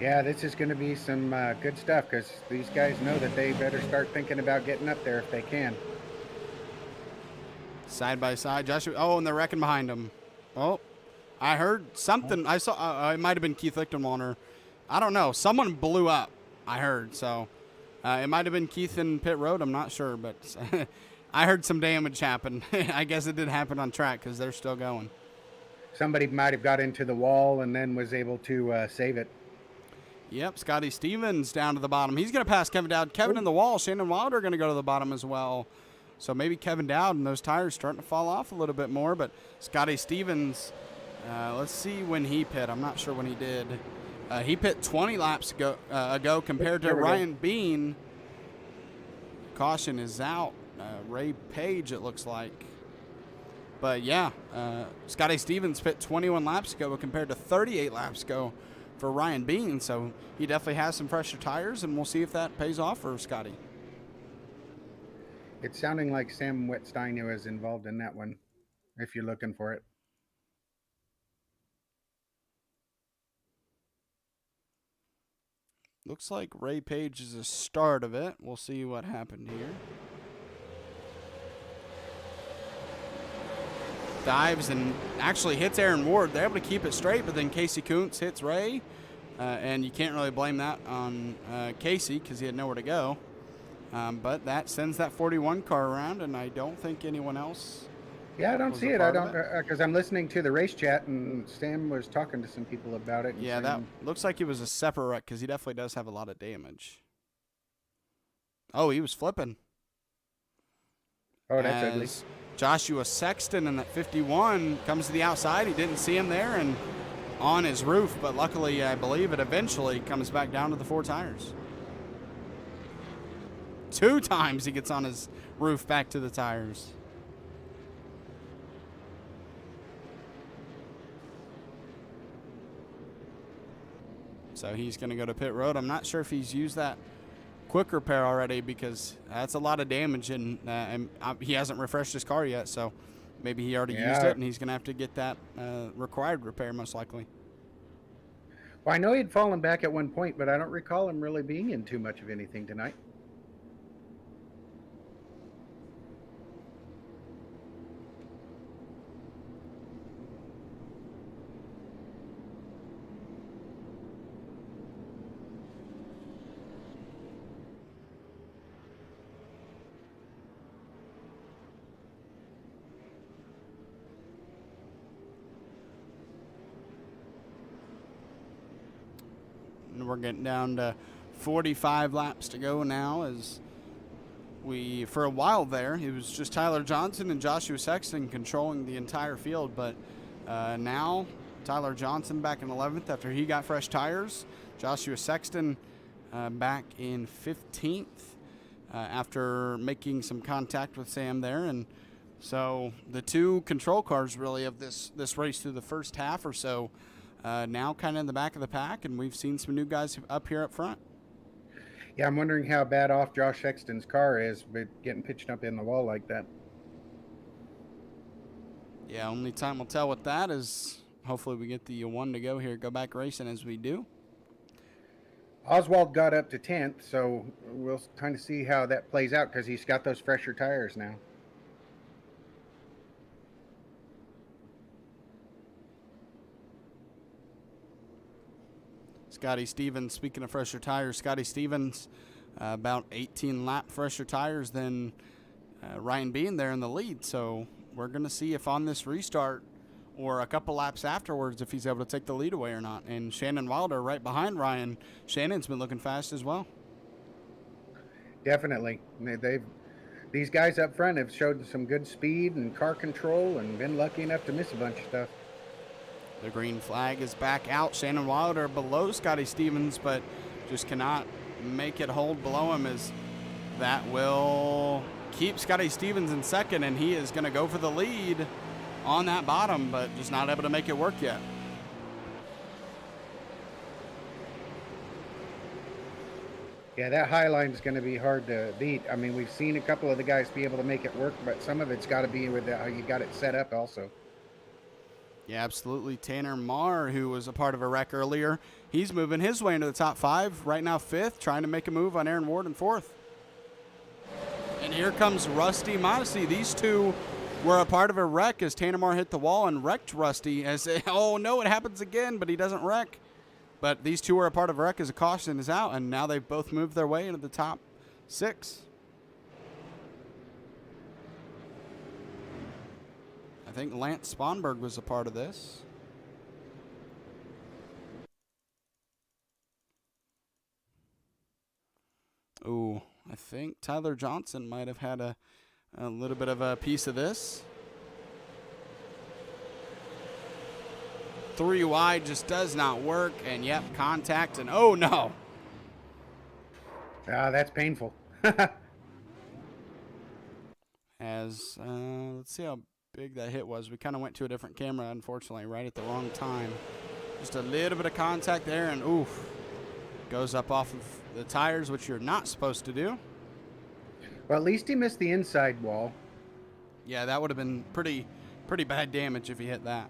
Yeah, this is going to be some good stuff because these guys know that they better start thinking about getting up there if they can. Side by side, Joshua. Oh, and they're wrecking behind him. Oh, I heard something. I saw. It might have been Keith Lichtenwalder. I don't know. Someone blew up. I heard. So it might have been Keith in pit road. I'm not sure, but I heard some damage happen. I guess it did happen on track because they're still going. Somebody might have got into the wall and then was able to save it. Yep, Scotty Stevens down to the bottom. He's going to pass Kevin Dowd. Kevin in the wall. Shannon Wilder are going to go to the bottom as well. So maybe Kevin Dowd and those tires starting to fall off a little bit more. But Scotty Stevens, let's see when he pit. I'm not sure when he did. He pit 20 laps ago compared to Ryan Bean. caution is out. Ray Page, it looks like. But yeah, Scotty Stevens pit 21 laps ago compared to 38 laps ago for Ryan Bean. So he definitely has some fresher tires, and we'll see if that pays off for Scotty. It's sounding like Sam Wettstein was involved in that one, if you're looking for it. Looks like Ray Page is the start of it. We'll see what happened here. Dives and actually hits Aaron Ward. They're able to keep it straight, but then Casey Kuntz hits Ray. And you can't really blame that on Casey because he had nowhere to go. But that sends that 41 car around, and I don't think anyone else. Yeah, I don't see it. I don't, because I'm listening to the race chat, and Sam was talking to some people about it. Yeah, that looks like it was a separate wreck because he definitely does have a lot of damage. Oh, he was flipping. Oh, that's ugly. Joshua Sexton in that 51 comes to the outside. He didn't see him there and on his roof, but luckily, I believe it eventually comes back down to the 4 tires. 2 times he gets on his roof back to the tires. So he's going to go to pit road. I'm not sure if he's used that quick repair already because that's a lot of damage, and he hasn't refreshed his car yet, so maybe he already used it, and he's going to have to get that required repair most likely. Well, I know he'd fallen back at one point, but I don't recall him really being in too much of anything tonight. We're getting down to 45 laps to go now as for a while there, it was just Tyler Johnson and Joshua Sexton controlling the entire field, but now Tyler Johnson back in 11th after he got fresh tires. Joshua Sexton back in 15th after making some contact with Sam there, and so the 2 control cars really of this race through the first half or so now kind of in the back of the pack, and we've seen some new guys up here up front. Yeah, I'm wondering how bad off Josh Sexton's car is, but getting pitched up in the wall like that. Yeah, only time will tell with that is hopefully we get the 1 to go here, go back racing as we do. Oswald got up to 10th, so we'll kind of see how that plays out because he's got those fresher tires now. Scotty Stevens, speaking of fresher tires, Scotty Stevens about 18 lap fresher tires than Ryan Bean there in the lead. So we're going to see if on this restart or a couple laps afterwards if he's able to take the lead away or not. And Shannon Wilder right behind Ryan. Shannon's been looking fast as well. Definitely. These guys up front have showed some good speed and car control and been lucky enough to miss a bunch of stuff. The green flag is back out. Shannon Wilder below Scotty Stevens, but just cannot make it hold below him, as that will keep Scotty Stevens in second, and he is going to go for the lead on that bottom, but just not able to make it work yet. Yeah, that high line is going to be hard to beat. I mean, we've seen a couple of the guys be able to make it work, but some of it's got to be with how you got it set up also. Yeah, absolutely. Tanner Marr, who was a part of a wreck earlier, he's moving his way into the top 5. Right now 5th, trying to make a move on Aaron Ward in 4th. And here comes Rusty Modesty. These 2 were a part of a wreck as Tanner Marr hit the wall and wrecked Rusty. Oh no, it happens again, but he doesn't wreck. But these 2 were a part of a wreck as a caution is out, and now they've both moved their way into the top 6. I think Lance Sponberg was a part of this. Ooh, I think Tyler Johnson might have had a little bit of a piece of this. 3 wide just does not work, and yep, contact, and oh no. That's painful. As let's see how big that hit was. We kind of went to a different camera, unfortunately, right at the wrong time. Just a little bit of contact there, and oof, goes up off of the tires, which you're not supposed to do. Well, at least he missed the inside wall. Yeah, that would have been pretty bad damage if he hit that.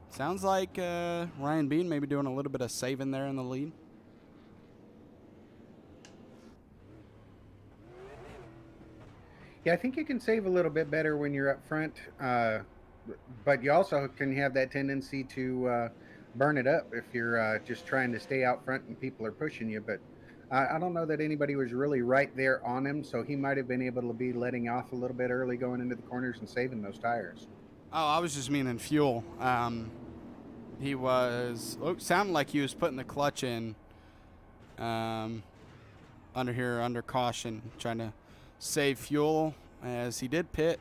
Sounds like Ryan Bean maybe doing a little bit of saving there in the lead. Yeah, I think you can save a little bit better when you're up front, but you also can have that tendency to burn it up if you're just trying to stay out front and people are pushing you. But I don't know that anybody was really right there on him, so he might have been able to be letting off a little bit early going into the corners and saving those tires. Oh, I was just meaning fuel. He was sounded like he was putting the clutch in under caution, trying to save fuel, as he did pit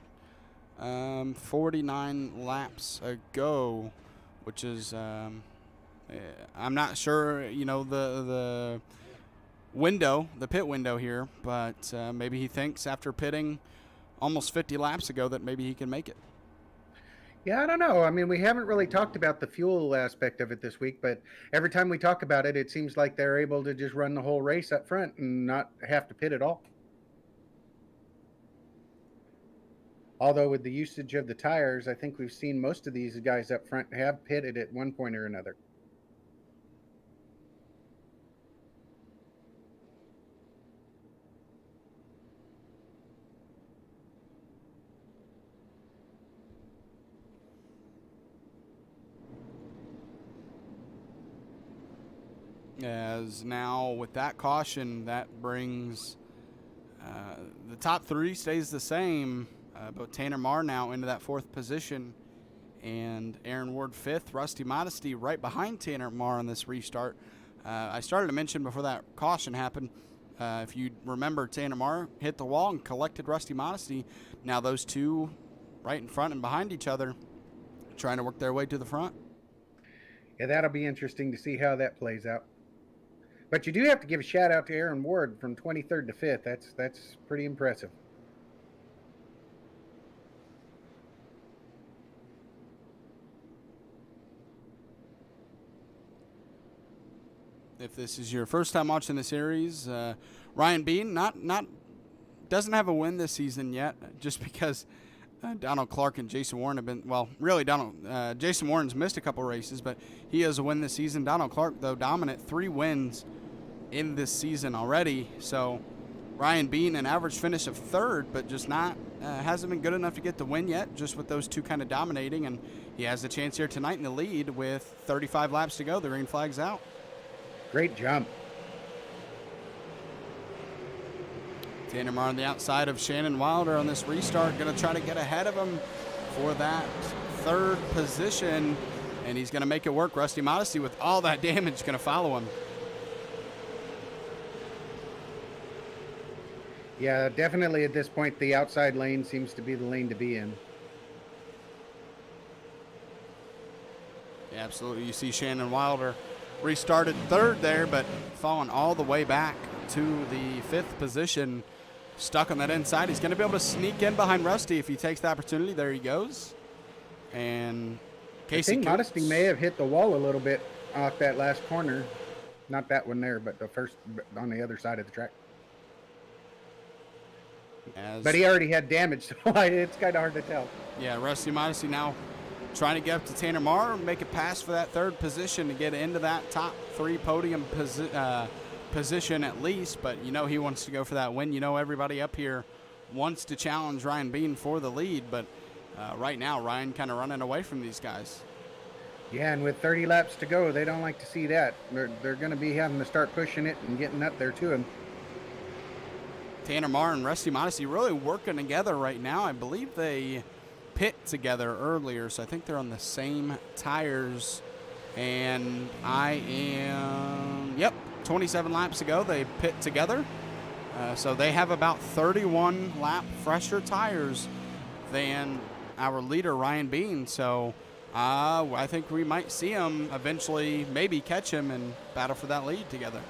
49 laps ago, which is I'm not sure, the pit window here, but maybe he thinks after pitting almost 50 laps ago that maybe he can make it. Yeah, I don't know. I mean, we haven't really talked about the fuel aspect of it this week, but every time we talk about it, it seems like they're able to just run the whole race up front and not have to pit at all. Although with the usage of the tires, I think we've seen most of these guys up front have pitted at one point or another. As now with that caution, that brings the top three stays the same, but Tanner Marr now into that fourth position, and Aaron Ward fifth. Rusty Modesty right behind Tanner Marr on this restart. I started to mention before that caution happened, if you remember, Tanner Marr hit the wall and collected Rusty Modesty. Now those two right in front and behind each other, trying to work their way to the front. Yeah, that'll be interesting to see how that plays out. But you do have to give a shout out to Aaron Ward from 23rd to 5th. That's pretty impressive. If this is your first time watching the series, Ryan Bean doesn't have a win this season yet, just because Donald Clark and Jason Warren have been, Jason Warren's missed a couple races, but he has a win this season. Donald Clark, though, dominant, 3 wins in this season already. So Ryan Bean, an average finish of 3rd, but just hasn't been good enough to get the win yet, just with those two kind of dominating. And he has a chance here tonight in the lead with 35 laps to go. The green flag's out. Great jump. Tanner Marr on the outside of Shannon Wilder on this restart, going to try to get ahead of him for that 3rd position, and he's going to make it work. Rusty Modesty, with all that damage, going to follow him. Yeah, definitely at this point, the outside lane seems to be the lane to be in. Yeah, absolutely. You see Shannon Wilder restarted 3rd there, but falling all the way back to the 5th position, stuck on that inside. He's going to be able to sneak in behind Rusty if he takes the opportunity. There he goes. And Casey, I think Modesty may have hit the wall a little bit off that last corner. Not that one there, but the first on the other side of the track. But he already had damage, so it's kind of hard to tell. Yeah, Rusty Modesty now trying to get up to Tanner Marr and make a pass for that 3rd position to get into that top 3 podium position at least. But he wants to go for that win. Everybody up here wants to challenge Ryan Bean for the lead, but right now Ryan kind of running away from these guys. Yeah, and with 30 laps to go, they don't like to see that. They're going to be having to start pushing it and getting up there to him. Tanner Marr and Rusty Modesty really working together right now. I believe they pit together earlier, so I think they're on the same tires. And 27 laps ago they pit together. So they have about 31 lap fresher tires than our leader, Ryan Bean. So I think we might see them eventually, maybe catch him and battle for that lead together.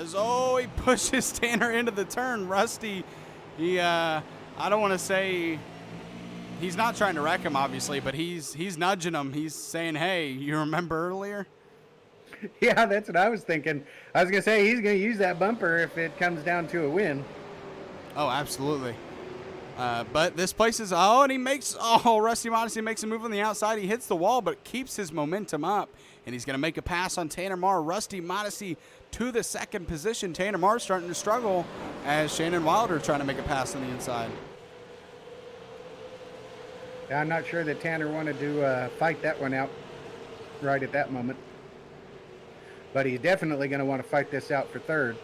as he pushes Tanner into the turn. Rusty, I don't want to say he's not trying to wreck him, obviously, but he's nudging him. He's saying, hey, you remember earlier? Yeah, that's what I was thinking. I was going to say he's going to use that bumper if it comes down to a win. Oh, absolutely. But this place is, and he makes, Rusty Modesty makes a move on the outside. He hits the wall, but keeps his momentum up, and he's going to make a pass on Tanner Marr. Rusty Modesty to the second position. Tanner Marr starting to struggle as Shannon Wilder trying to make a pass on the inside. I'm not sure that Tanner wanted to fight that one out right at that moment. But he's definitely going to want to fight this out for third.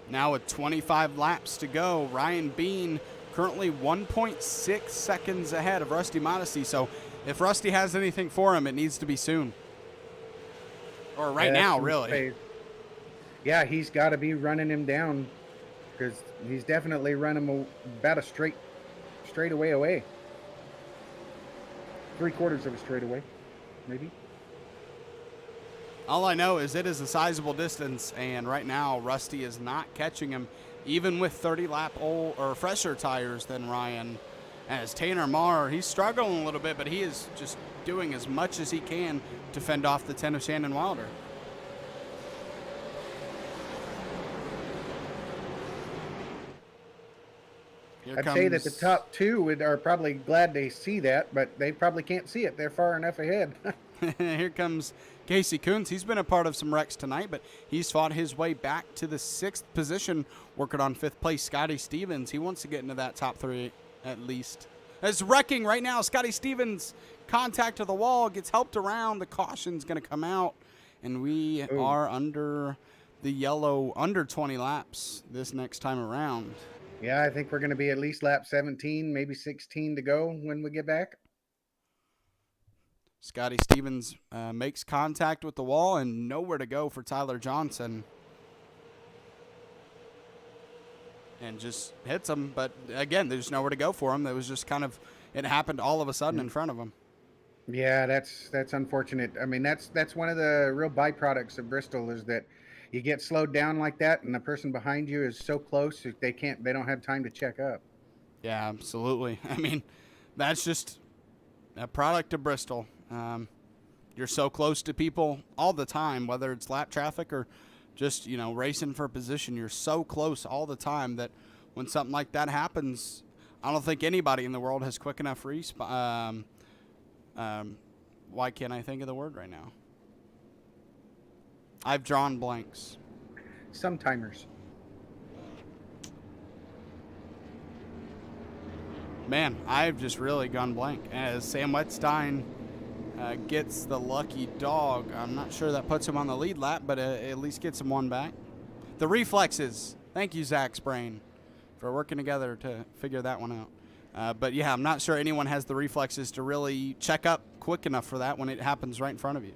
Now with 25 laps to go, Ryan Bean currently 1.6 seconds ahead of Rusty Modesty. So if Rusty has anything for him, it needs to be soon. Or right now, really. Yeah, he's got to be running him down because he's definitely running him about a straightaway away. 3/4 of a straightaway, maybe. All I know is it is a sizable distance, and right now Rusty is not catching him, even with 30-lap old or fresher tires than Ryan. As Tanner Marr, he's struggling a little bit, but he is just doing as much as he can to fend off the 10 of Shannon Wilder. I'd say that the top two are probably glad they see that, but they probably can't see it. They're far enough ahead. Here comes Casey Coons. He's been a part of some wrecks tonight, but he's fought his way back to the 6th position, working on 5th place. Scotty Stevens, he wants to get into that top 3 at least. It's wrecking right now. Scotty Stevens, contact to the wall, gets helped around. The caution's going to come out, and we are under the yellow, under 20 laps this next time around. Yeah, I think we're going to be at least lap 17, maybe 16 to go when we get back. Scotty Stevens makes contact with the wall and nowhere to go for Tyler Johnson. And just hits him. But, again, there's nowhere to go for him. That was just kind of – it happened all of a sudden in front of him. Yeah, that's unfortunate. I mean, that's one of the real byproducts of Bristol is that you get slowed down like that and the person behind you is so close that they don't have time to check up. Yeah, absolutely. I mean, that's just a product of Bristol. You're so close to people all the time, whether it's lap traffic or just, racing for a position. You're so close all the time that when something like that happens, I don't think anybody in the world has quick enough response. Why can't I think of the word right now? I've drawn blanks. Some timers. Man, I've just really gone blank. As Sam Wetstein gets the lucky dog, I'm not sure that puts him on the lead lap, but at least gets him one back. The reflexes. Thank you, Zach's brain, for working together to figure that one out. But, yeah, I'm not sure anyone has the reflexes to really check up quick enough for that when it happens right in front of you.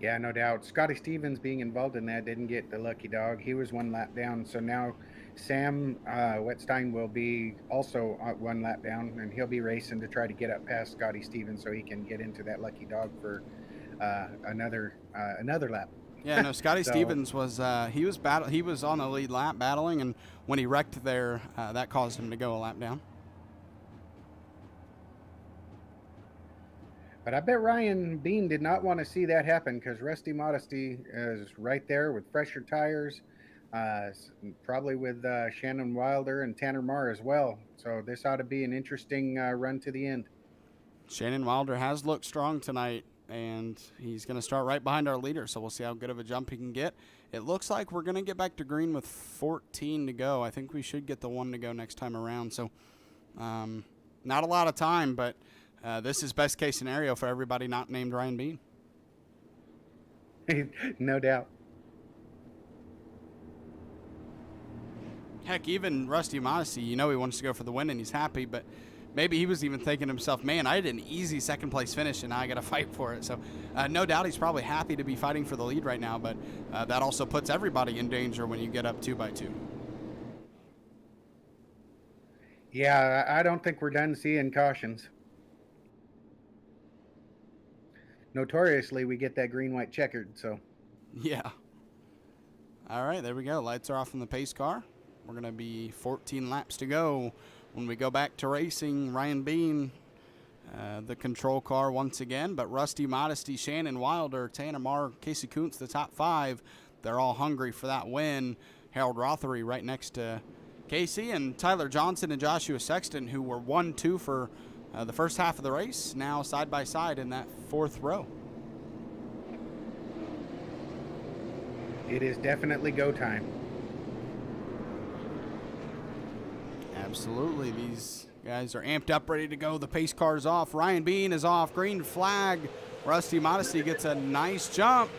Yeah, no doubt. Scotty Stevens being involved in that didn't get the lucky dog. He was one lap down. So now Sam Wetstein will be also one lap down, and he'll be racing to try to get up past Scotty Stevens so he can get into that lucky dog for another lap. Yeah, no, Scotty Stevens was he was on the lead lap battling, and when he wrecked there, that caused him to go a lap down. But I bet Ryan Bean did not want to see that happen because Rusty Modesty is right there with fresher tires, probably with Shannon Wilder and Tanner Marr as well. So this ought to be an interesting run to the end. Shannon Wilder has looked strong tonight, and he's going to start right behind our leader, so we'll see how good of a jump he can get. It looks like we're going to get back to green with 14 to go. I think we should get the 1 to go next time around. So not a lot of time, but this is best case scenario for everybody not named Ryan Bean. No doubt. Heck, even Rusty Modesty, he wants to go for the win and he's happy, but maybe he was even thinking to himself, man, I had an easy second place finish and now I got to fight for it. So no doubt he's probably happy to be fighting for the lead right now, but that also puts everybody in danger when you get up 2 by 2. Yeah, I don't think we're done seeing cautions. notoriously we get that green-white checkered. So Yeah. All right, there we go. Lights are off in the pace car. We're going to be 14 laps to go. When we go back to racing, Ryan Bean, the control car once again, but Rusty, Modesty, Shannon Wilder, Tanner Marr, Casey Kuntz, the top five, they're all hungry for that win. Harold Rothery right next to Casey, and Tyler Johnson and Joshua Sexton, who were 1-2 for the first half of the race, now side by side in that fourth row. it is definitely go time. Absolutely. These guys are amped up, ready to go. The pace car's off. Ryan Bean is off. Green flag. Rusty Modesty gets a nice jump,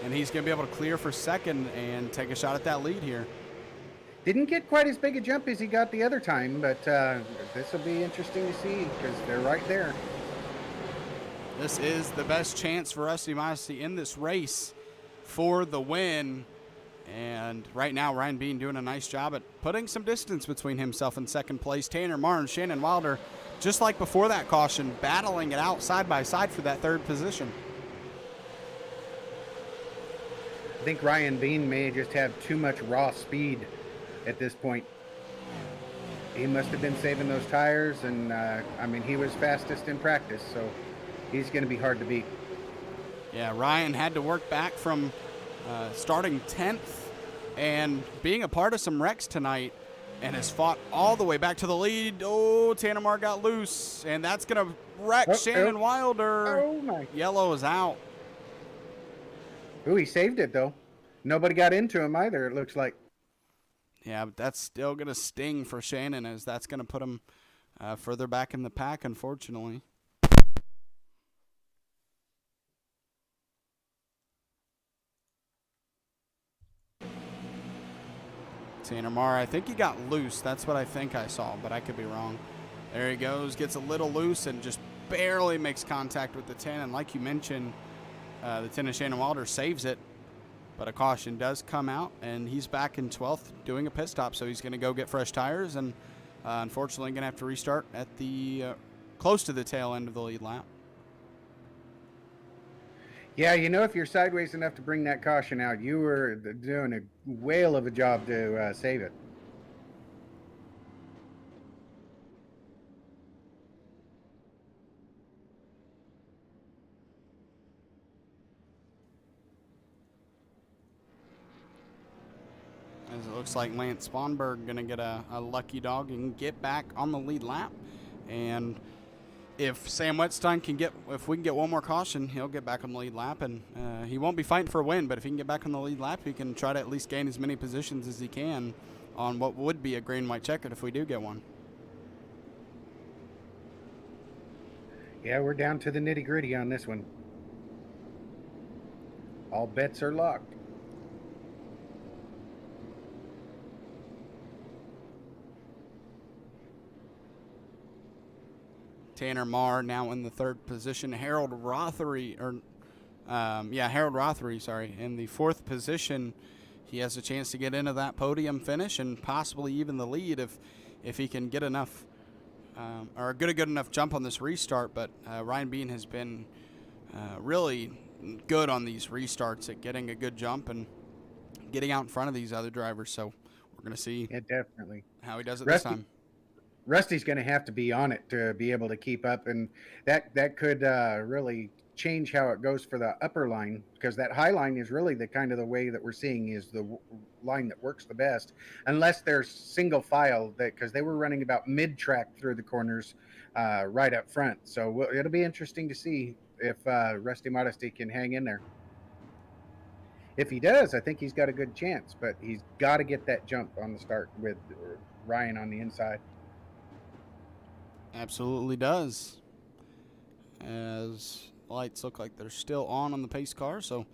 and he's going to be able to clear for second and take a shot at that lead here. Didn't get quite as big a jump as he got the other time, but this will be interesting to see because they're right there. This is the best chance for Rusty Modesty in this race for the win. And right now, Ryan Bean doing a nice job at putting some distance between himself and second place. Tanner Marr and Shannon Wilder, just like before that caution, battling it out side by side for that third position. I think Ryan Bean may just have too much raw speed at this point. He must have been saving those tires, and I mean, he was fastest in practice, so he's going to be hard to beat. Yeah, Ryan had to work back from starting 10th and being a part of some wrecks tonight, and has fought all the way back to the lead. Oh, Tanner Marr got loose, and that's going to wreck Shannon Wilder. Oh, my. Yellow is out. Ooh, he saved it, though. Nobody got into him either, it looks like. Yeah, but that's still going to sting for Shannon, as that's going to put him further back in the pack, unfortunately. Tanner Marr, I think he got loose. That's what I think I saw, but I could be wrong. There he goes, gets a little loose and just barely makes contact with the 10. And like you mentioned, the 10 of Shannon Wilder saves it, but a caution does come out, and he's back in 12th doing a pit stop, so he's going to go get fresh tires, and unfortunately going to have to restart at the close to the tail end of the lead lap. Yeah, you know, if you're sideways enough to bring that caution out, you were doing a whale of a job to save it. As it looks like Lance Sponberg going to get a lucky dog and get back on the lead lap. And if Sam Whetstone can if we can get one more caution, he'll get back on the lead lap, and he won't be fighting for a win, but if he can get back on the lead lap, he can try to at least gain as many positions as he can on what would be a green white checkered if we do get one. Yeah, we're down to the nitty gritty on this one. All bets are locked. Tanner Marr now in the third position. Harold Rothery, in the fourth position. He has a chance to get into that podium finish and possibly even the lead if he can get enough or get a good enough jump on this restart. But Ryan Bean has been really good on these restarts at getting a good jump and getting out in front of these other drivers. So we're going to see definitely how he does it this time. Rusty's going to have to be on it to be able to keep up, and that could really change how it goes for the upper line, because that high line is really the kind of the way that we're seeing is the line that works the best, unless there's single file, because they were running about mid-track through the corners right up front. So it'll be interesting to see if Rusty Modesty can hang in there. If he does, I think he's got a good chance, but he's got to get that jump on the start with Ryan on the inside. Absolutely does. As lights look like they're still on the pace car, so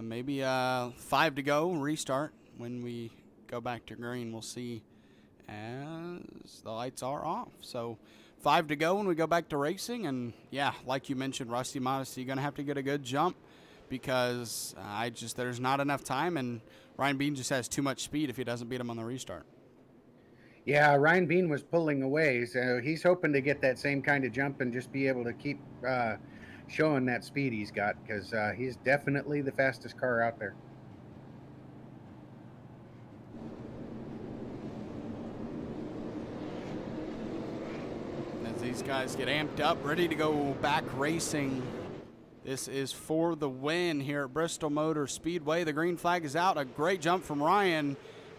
maybe 5 to go, restart. When we go back to green, we'll see as the lights are off. So 5 to go when we go back to racing, and yeah, like you mentioned, Rusty Modesty going to have to get a good jump because there's not enough time, and Ryan Bean just has too much speed if he doesn't beat him on the restart. Yeah, Ryan Bean was pulling away, so he's hoping to get that same kind of jump and just be able to keep showing that speed he's got, because he's definitely the fastest car out there. As these guys get amped up, ready to go back racing. This is for the win here at Bristol Motor Speedway. The green flag is out. A great jump from Ryan.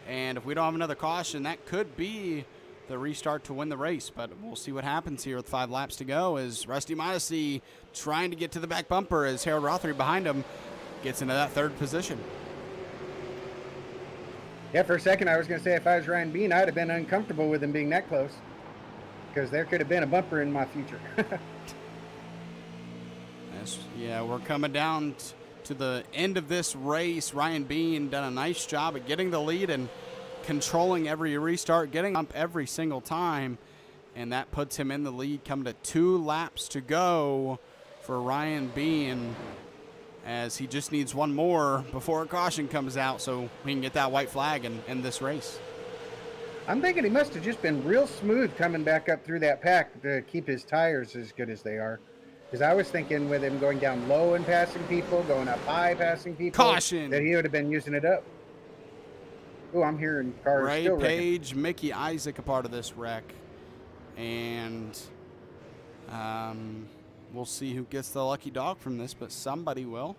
And if we don't have another caution, that could be the restart to win the race. But we'll see what happens here with 5 laps to go as Rusty Modesty trying to get to the back bumper as Harold Rothery behind him gets into that 3rd position. Yeah, for a second I was going to say if I was Ryan Bean, I'd have been uncomfortable with him being that close, because there could have been a bumper in my future. Yeah, we're coming down to the end of this race. Ryan Bean done a nice job at getting the lead and controlling every restart, getting up every single time, and that puts him in the lead coming to 2 laps to go for Ryan Bean, as he just needs one more before a caution comes out so we can get that white flag and end this race. I'm thinking he must have just been real smooth coming back up through that pack to keep his tires as good as they are. Because I was thinking with him going down low and passing people, going up high passing people, caution, that he would have been using it up. Oh, I'm hearing cars Ray still Page, Mickey Isaac a part of this wreck. And we'll see who gets the lucky dog from this, but somebody will.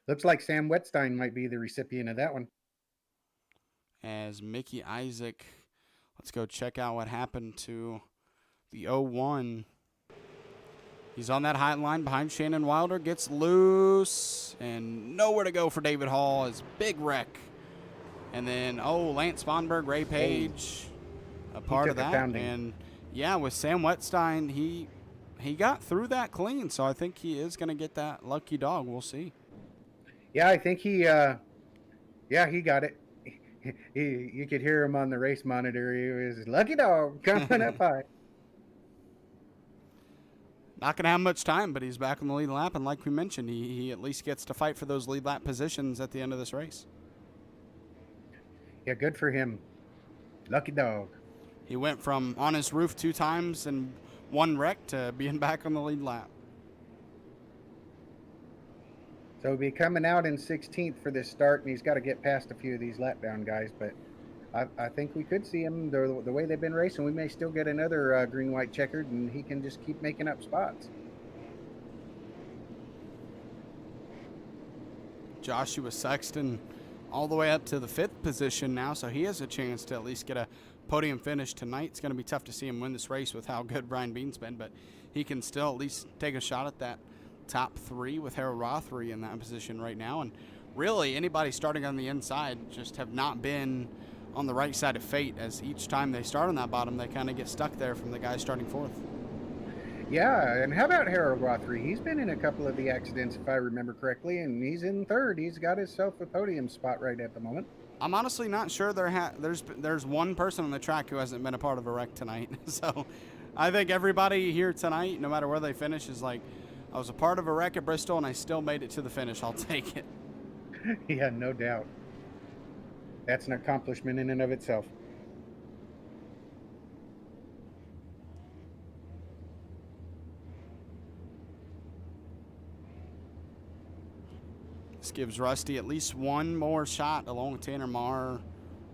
Looks like Sam Wetstein might be the recipient of that one. As Mickey Isaac, let's go check out what happened to the 01. He's on that high line behind Shannon Wilder, gets loose, and nowhere to go for David Hall. Is big wreck. And then, Lance Sponberg, Ray Page, a part of that. And, yeah, with Sam Wetstein, he got through that clean, so I think he is going to get that lucky dog. We'll see. Yeah, I think he got it. You could hear him on the race monitor. He was lucky dog coming up high. Not going to have much time, but he's back on the lead lap. And like we mentioned, he at least gets to fight for those lead lap positions at the end of this race. Yeah, good for him. Lucky dog. He went from on his roof 2 times and 1 wreck to being back on the lead lap. So he'll be coming out in 16th for this start, and he's got to get past a few of these lap down guys. But I think we could see him the way they've been racing. We may still get another green-white checkered, and he can just keep making up spots. Joshua Sexton all the way up to the 5th position now, so he has a chance to at least get a podium finish tonight. It's going to be tough to see him win this race with how good Brian Bean's been, but he can still at least take a shot at that top 3 with Harold Rothery in that position right now. And really, anybody starting on the inside just have not been on the right side of fate, as each time they start on that bottom, they kind of get stuck there from the guy starting 4th. Yeah, and how about Harold Rothery? He's been in a couple of the accidents, if I remember correctly, and he's in 3rd. He's got himself a podium spot right at the moment. I'm honestly not sure there's one person on the track who hasn't been a part of a wreck tonight. So I think everybody here tonight, no matter where they finish, is like, I was a part of a wreck at Bristol and I still made it to the finish. I'll take it. Yeah, no doubt. That's an accomplishment in and of itself. This gives Rusty at least one more shot along with Tanner Marr,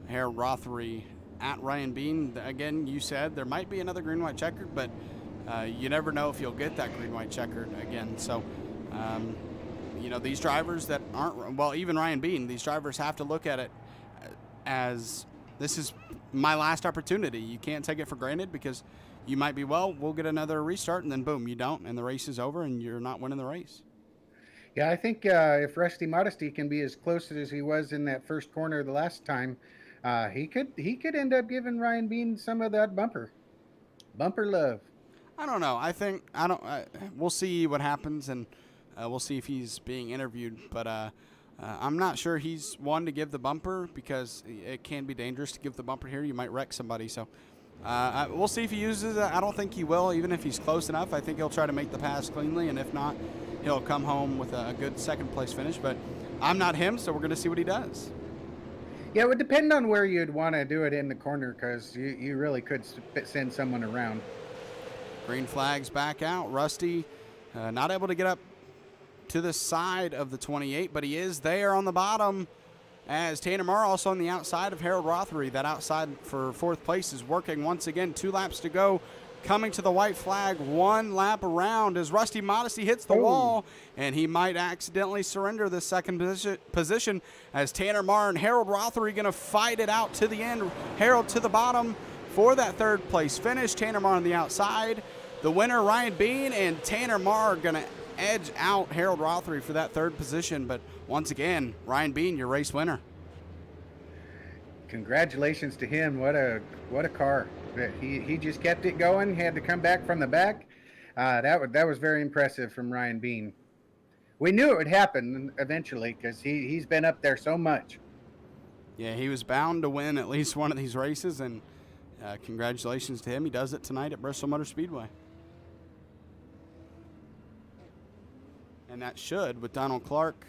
Harold Rothery at Ryan Bean. Again, you said there might be another green-white checkered, but you never know if you'll get that green-white checkered again. So, these drivers that aren't, well, even Ryan Bean, these drivers have to look at it as this is my last opportunity. You can't take it for granted, because you might be, we'll get another restart, and then boom, you don't, and the race is over and you're not winning the race. Yeah, I think if Rusty Modesty can be as close as he was in that first corner the last time, he could end up giving Ryan Bean some of that bumper love. I don't know. We'll see what happens, and we'll see if he's being interviewed. But I'm not sure he's one to give the bumper, because it can be dangerous to give the bumper here. You might wreck somebody. So we'll see if he uses it. I don't think he will, even if he's close enough. I think he'll try to make the pass cleanly, and if not, he'll come home with a good second-place finish. But I'm not him, so we're going to see what he does. Yeah, it would depend on where you'd want to do it in the corner, because you really could send someone around. Green flag's back out. Rusty not able to get up to the side of the 28, but he is there on the bottom as Tanner Marr also on the outside of Harold Rothery. That outside for fourth place is working once again. 2 laps to go. Coming to the white flag, 1 lap around as Rusty Modesty hits the wall, and he might accidentally surrender the second position as Tanner Marr and Harold Rothery going to fight it out to the end. Harold to the bottom for that third place finish. Tanner Marr on the outside. The winner, Ryan Bean, and Tanner Marr going to edge out Harold Rothery for that third position. But once again, Ryan Bean, your race winner. Congratulations to him. What a car. He just kept it going. Had to come back from the back. That was very impressive from Ryan Bean. We knew it would happen eventually because he's been up there so much. Yeah, he was bound to win at least one of these races, and congratulations to him. He does it tonight at Bristol Motor Speedway. And that should, with Donald Clark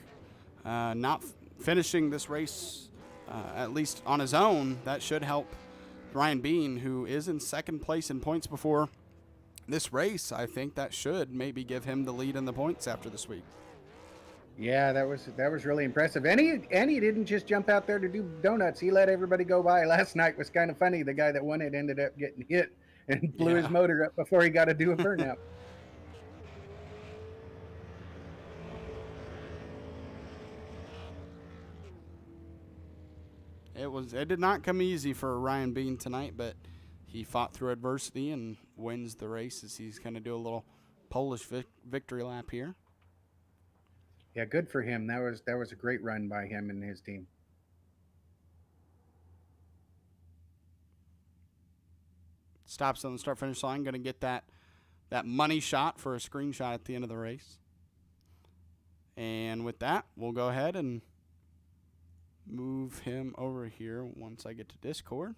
not finishing this race at least on his own, that should help Ryan Bean, who is in second place in points before this race. I think that should maybe give him the lead in the points after this week. Yeah, that was really impressive. And he didn't just jump out there to do donuts. He let everybody go by. Last night was kind of funny. The guy that won it ended up getting hit and blew his motor up before he got to do a burnout. It did not come easy for Ryan Bean tonight, but he fought through adversity and wins the race as he's going to do a little Polish victory lap here. Yeah, good for him. That was a great run by him and his team. Stops on the start-finish line, going to get that money shot for a screenshot at the end of the race. And with that, we'll go ahead and move him over here once I get to Discord.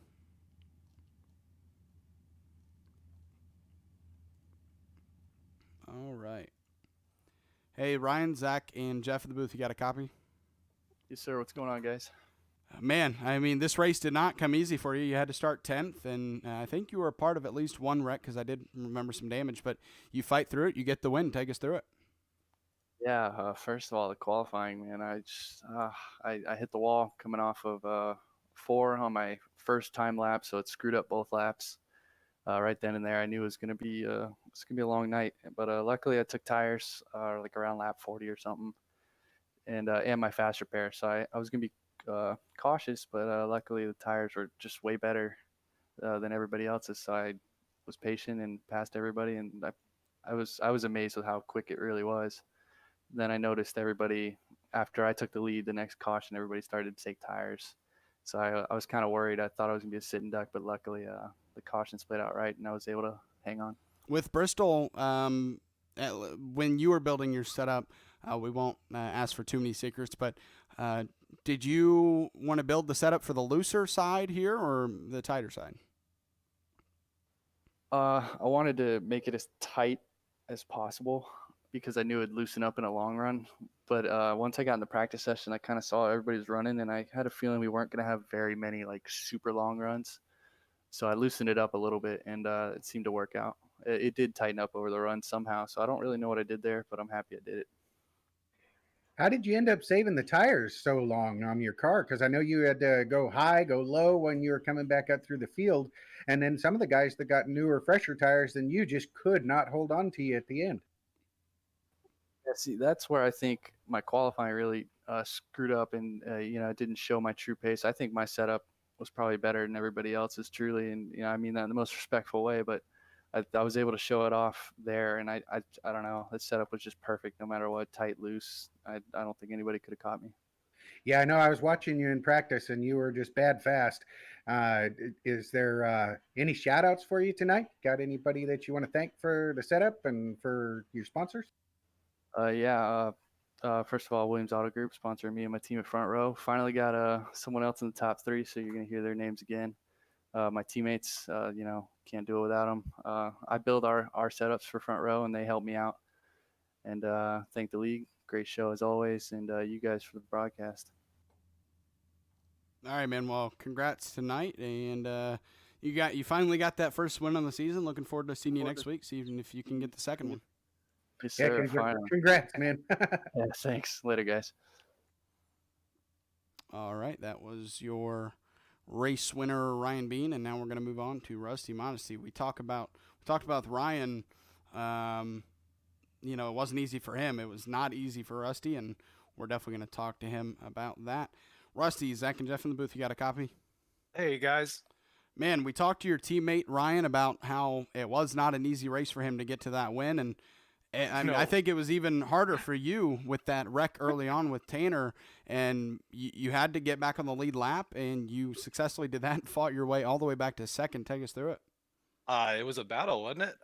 All right. Hey, Ryan, Zach, and Jeff in the booth, you got a copy? Yes, sir. What's going on, guys? Man, I mean, this race did not come easy for you. You had to start 10th, and I think you were a part of at least one wreck because I did remember some damage, but you fight through it. You get the win. Take us through it. Yeah, first of all, the qualifying, man, I hit the wall coming off of 4 on my first time lap, so it screwed up both laps. Right then and there, I knew it was gonna be a long night, but luckily I took tires like around lap 40 or something, and my fast repair, so I was gonna be cautious, but luckily the tires were just way better than everybody else's, so I was patient and passed everybody, and I was amazed with how quick it really was. Then I noticed everybody, after I took the lead, the next caution, everybody started to take tires. So I was kind of worried. I thought I was going to be a sitting duck, but luckily the caution split out right, and I was able to hang on. With Bristol, when you were building your setup, we won't ask for too many secrets, but did you want to build the setup for the looser side here or the tighter side? I wanted to make it as tight as possible because I knew it'd loosen up in a long run. But once I got in the practice session, I kind of saw everybody was running, and I had a feeling we weren't going to have very many like super long runs. So I loosened it up a little bit, and it seemed to work out. It did tighten up over the run somehow, so I don't really know what I did there, but I'm happy I did it. How did you end up saving the tires so long on your car? Because I know you had to go high, go low when you were coming back up through the field. And then some of the guys that got newer, fresher tires than you just could not hold on to you at the end. Yeah, see, that's where I think my qualifying really screwed up, and it didn't show my true pace. I think my setup was probably better than everybody else's, truly, and I mean that in the most respectful way. But I was able to show it off there, and I don't know, the setup was just perfect, no matter what, tight, loose. I don't think anybody could have caught me. Yeah, I know. I was watching you in practice, and you were just bad fast. Is there any shout outs for you tonight? Got anybody that you want to thank for the setup and for your sponsors? First of all, Williams Auto Group sponsoring me and my team at Front Row. Finally got someone else in the top 3, so you're going to hear their names again. My teammates, can't do it without them. I build our setups for Front Row, and they help me out. And thank the league. Great show as always, and you guys for the broadcast. All right, man. Well, congrats tonight, and You finally got that first win on the season. Looking forward to seeing you next week. See if you can get the second one. Yes, Yeah, sir. Finally. congrats, man. Yeah, thanks. Later, guys. All right, that was your race winner Ryan Bean, and now we're going to move on to Rusty Modesty. We talked about with Ryan. It wasn't easy for him. It was not easy for Rusty, and we're definitely going to talk to him about that. Rusty, Zach and Jeff in the booth. You got a copy? Hey guys. Man, we talked to your teammate Ryan about how it was not an easy race for him to get to that win, and I think it was even harder for you with that wreck early on with Tanner, and you had to get back on the lead lap, and you successfully did that and fought your way all the way back to second. Take us through it. It was a battle, wasn't it?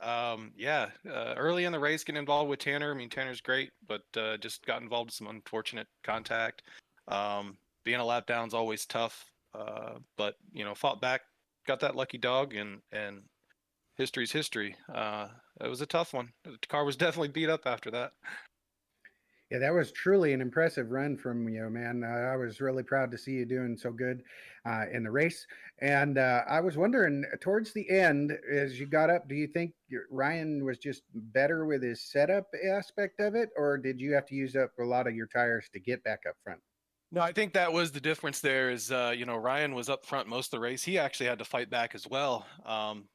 Early in the race, getting involved with Tanner. I mean, Tanner's great, but just got involved with some unfortunate contact. Being a lap down is always tough, but fought back, got that lucky dog, and history's history. It was a tough one. The car was definitely beat up after that. Yeah, that was truly an impressive run from you, man. I was really proud to see you doing so good in the race. And I was wondering, towards the end, as you got up, do you think Ryan was just better with his setup aspect of it, or did you have to use up a lot of your tires to get back up front? No, I think that was the difference there is, Ryan was up front most of the race. He actually had to fight back as well.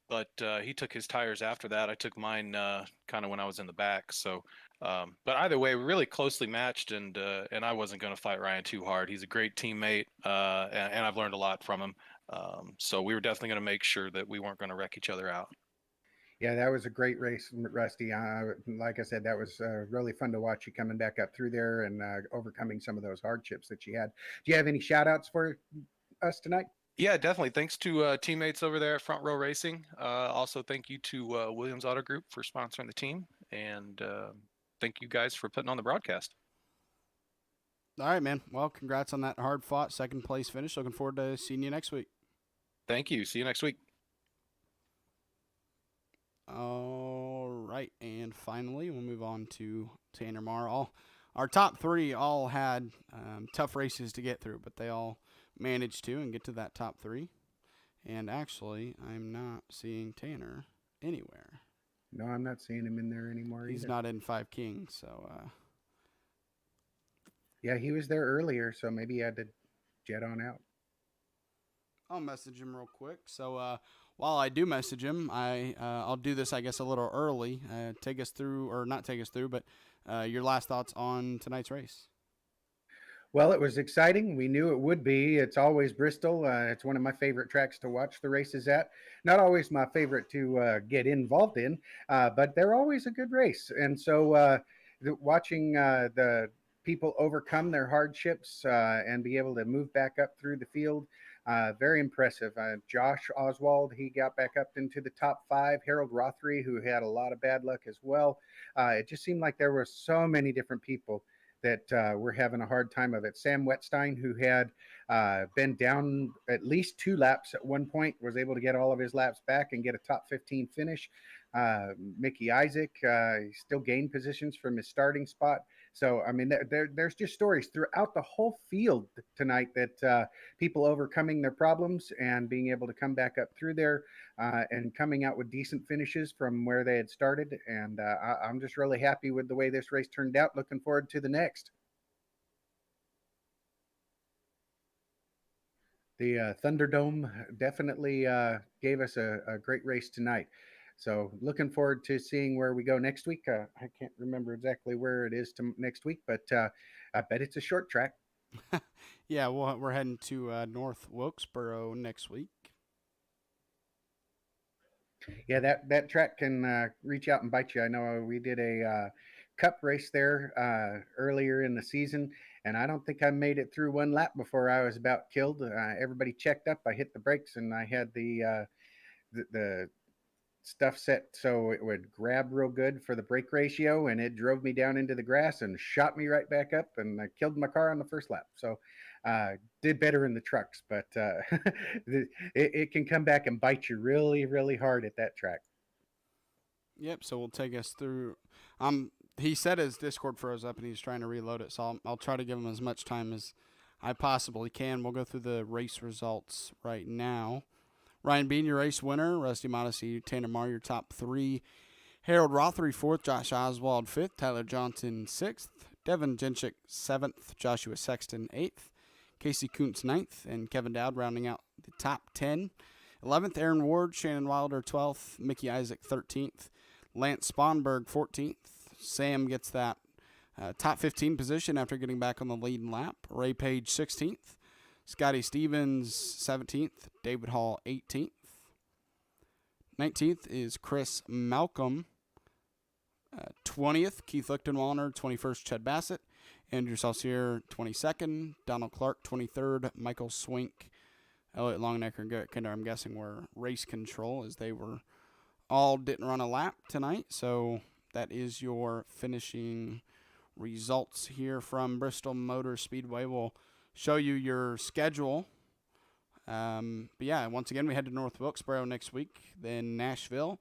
But he took his tires after that. I took mine kind of when I was in the back. So, but either way, we're really closely matched, and I wasn't going to fight Ryan too hard. He's a great teammate, and I've learned a lot from him. So we were definitely going to make sure that we weren't going to wreck each other out. Yeah, that was a great race, Rusty. Like I said, that was really fun to watch you coming back up through there and overcoming some of those hardships that you had. Do you have any shout outs for us tonight? Yeah, definitely. Thanks to teammates over there at Front Row Racing. Also, thank you to Williams Auto Group for sponsoring the team. And thank you guys for putting on the broadcast. All right, man. Well, congrats on that hard-fought second-place finish. Looking forward to seeing you next week. Thank you. See you next week. All right, and finally, we'll move on to Tanner Marr. Our top three all had tough races to get through, but they all managed to and get to that top three. And actually, I'm not seeing Tanner anywhere. No, I'm not seeing him in there anymore. He's either. not in Five Kings, so. Yeah, he was there earlier, so maybe he had to jet on out. I'll message him real quick. So while I do message him, I'll do this, I guess, a little early. Take us through, or not take us through, but your last thoughts on tonight's race. Well, it was exciting. We knew it would be. It's always Bristol. It's one of my favorite tracks to watch the races at. Not always my favorite to get involved in, but they're always a good race. And so watching the people overcome their hardships and be able to move back up through the field, very impressive. Josh Oswald, he got back up into the top 5. Harold Rothery, who had a lot of bad luck as well. It just seemed like there were so many different people that were having a hard time of it. Sam Wetstein, who had been down at least 2 laps at one point, was able to get all of his laps back and get a top 15 finish. Mickey Isaac still gained positions from his starting spot. So, I mean, there's just stories throughout the whole field tonight that people overcoming their problems and being able to come back up through there and coming out with decent finishes from where they had started. And I'm just really happy with the way this race turned out. Looking forward to the next. The Thunderdome definitely gave us a great race tonight. So looking forward to seeing where we go next week. I can't remember exactly where it is next week, but I bet it's a short track. Yeah, we're heading to North Wilkesboro next week. Yeah, that track can reach out and bite you. I know we did a cup race there earlier in the season, and I don't think I made it through one lap before I was about killed. Everybody checked up. I hit the brakes, and I had the stuff set so it would grab real good for the brake ratio, and it drove me down into the grass and shot me right back up, and I killed my car on the first lap. So did better in the trucks, but it can come back and bite you really, really hard at that track. Yep, so we'll take us through. He said his Discord froze up and he's trying to reload it, so I'll try to give him as much time as I possibly can. We'll go through the race results right now. Ryan Bean, your race winner. Rusty Modesty, Tanner Marr, your top 3. Harold Rothery, 4th. Josh Oswald, 5th. Tyler Johnson, 6th. Devin Jenchik, 7th. Joshua Sexton, 8th. Casey Kuntz, 9th. And Kevin Dowd rounding out the top 10. 11th, Aaron Ward. Shannon Wilder, 12th. Mickey Isaac, 13th. Lance Sponberg, 14th. Sam gets that top 15 position after getting back on the lead lap. Ray Page, 16th. Scotty Stevens, 17th. David Hall, 18th. 19th is Chris Malcolm. 20th, Keith Lichtenwalner. 21st, Chad Bassett. Andrew Saucier, 22nd. Donald Clark, 23rd. Michael Swink, Elliot Longnecker, and Garrett Kinder, I'm guessing, were race control, as they didn't run a lap tonight. So that is your finishing results here from Bristol Motor Speedway. We'll show you your schedule. But yeah, once again, we head to North Wilkesboro next week, then Nashville,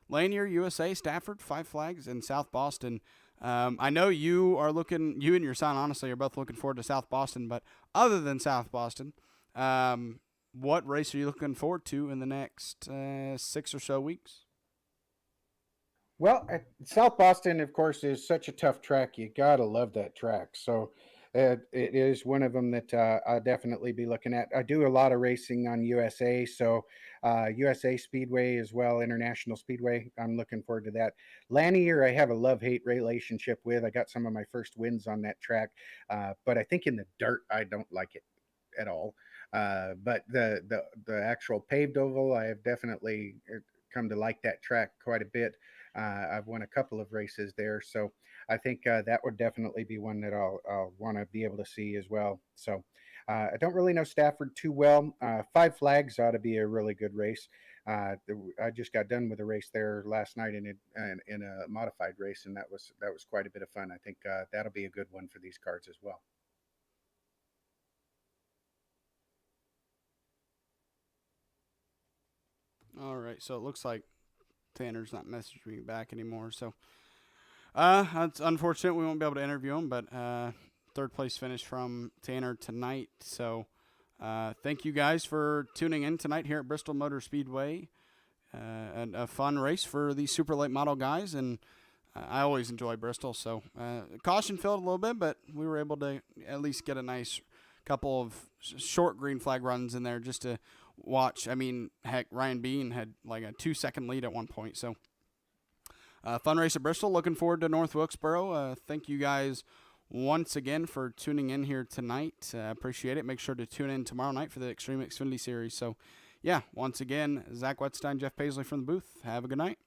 Lanier, USA, Stafford, Five Flags, and South Boston. I know you and your son, honestly, are both looking forward to South Boston, but other than South Boston, what race are you looking forward to in the next 6 or so weeks? Well, South Boston, of course, is such a tough track. You gotta love that track. So it is one of them that I'll definitely be looking at. I do a lot of racing on USA, so USA Speedway as well, International Speedway. I'm looking forward to that. Lanier, I have a love-hate relationship with. I got some of my first wins on that track, but I think in the dirt, I don't like it at all. But the actual paved oval, I have definitely come to like that track quite a bit. I've won a couple of races there, so I think that would definitely be one that I'll want to be able to see as well. So I don't really know Stafford too well. Five Flags ought to be a really good race. I just got done with a race there last night in a modified race, and that was quite a bit of fun. I think that'll be a good one for these cars as well. All right, so it looks like Tanner's not messaging me back anymore. So it's unfortunate we won't be able to interview him, but third place finish from Tanner tonight. So thank you guys for tuning in tonight here at Bristol Motor Speedway. And a fun race for the super late model guys, and I always enjoy Bristol. So caution filled a little bit, but we were able to at least get a nice couple of short green flag runs in there just to watch. I mean, heck, Ryan Bean had like a 2-second lead at one point. So fun race at Bristol. Looking forward to North Wilkesboro. Thank you guys once again for tuning in here tonight. Appreciate it. Make sure to tune in tomorrow night for the Extreme Xfinity Series. So yeah, once again, Zach Wetstein, Jeff Paisley from the booth. Have a good night.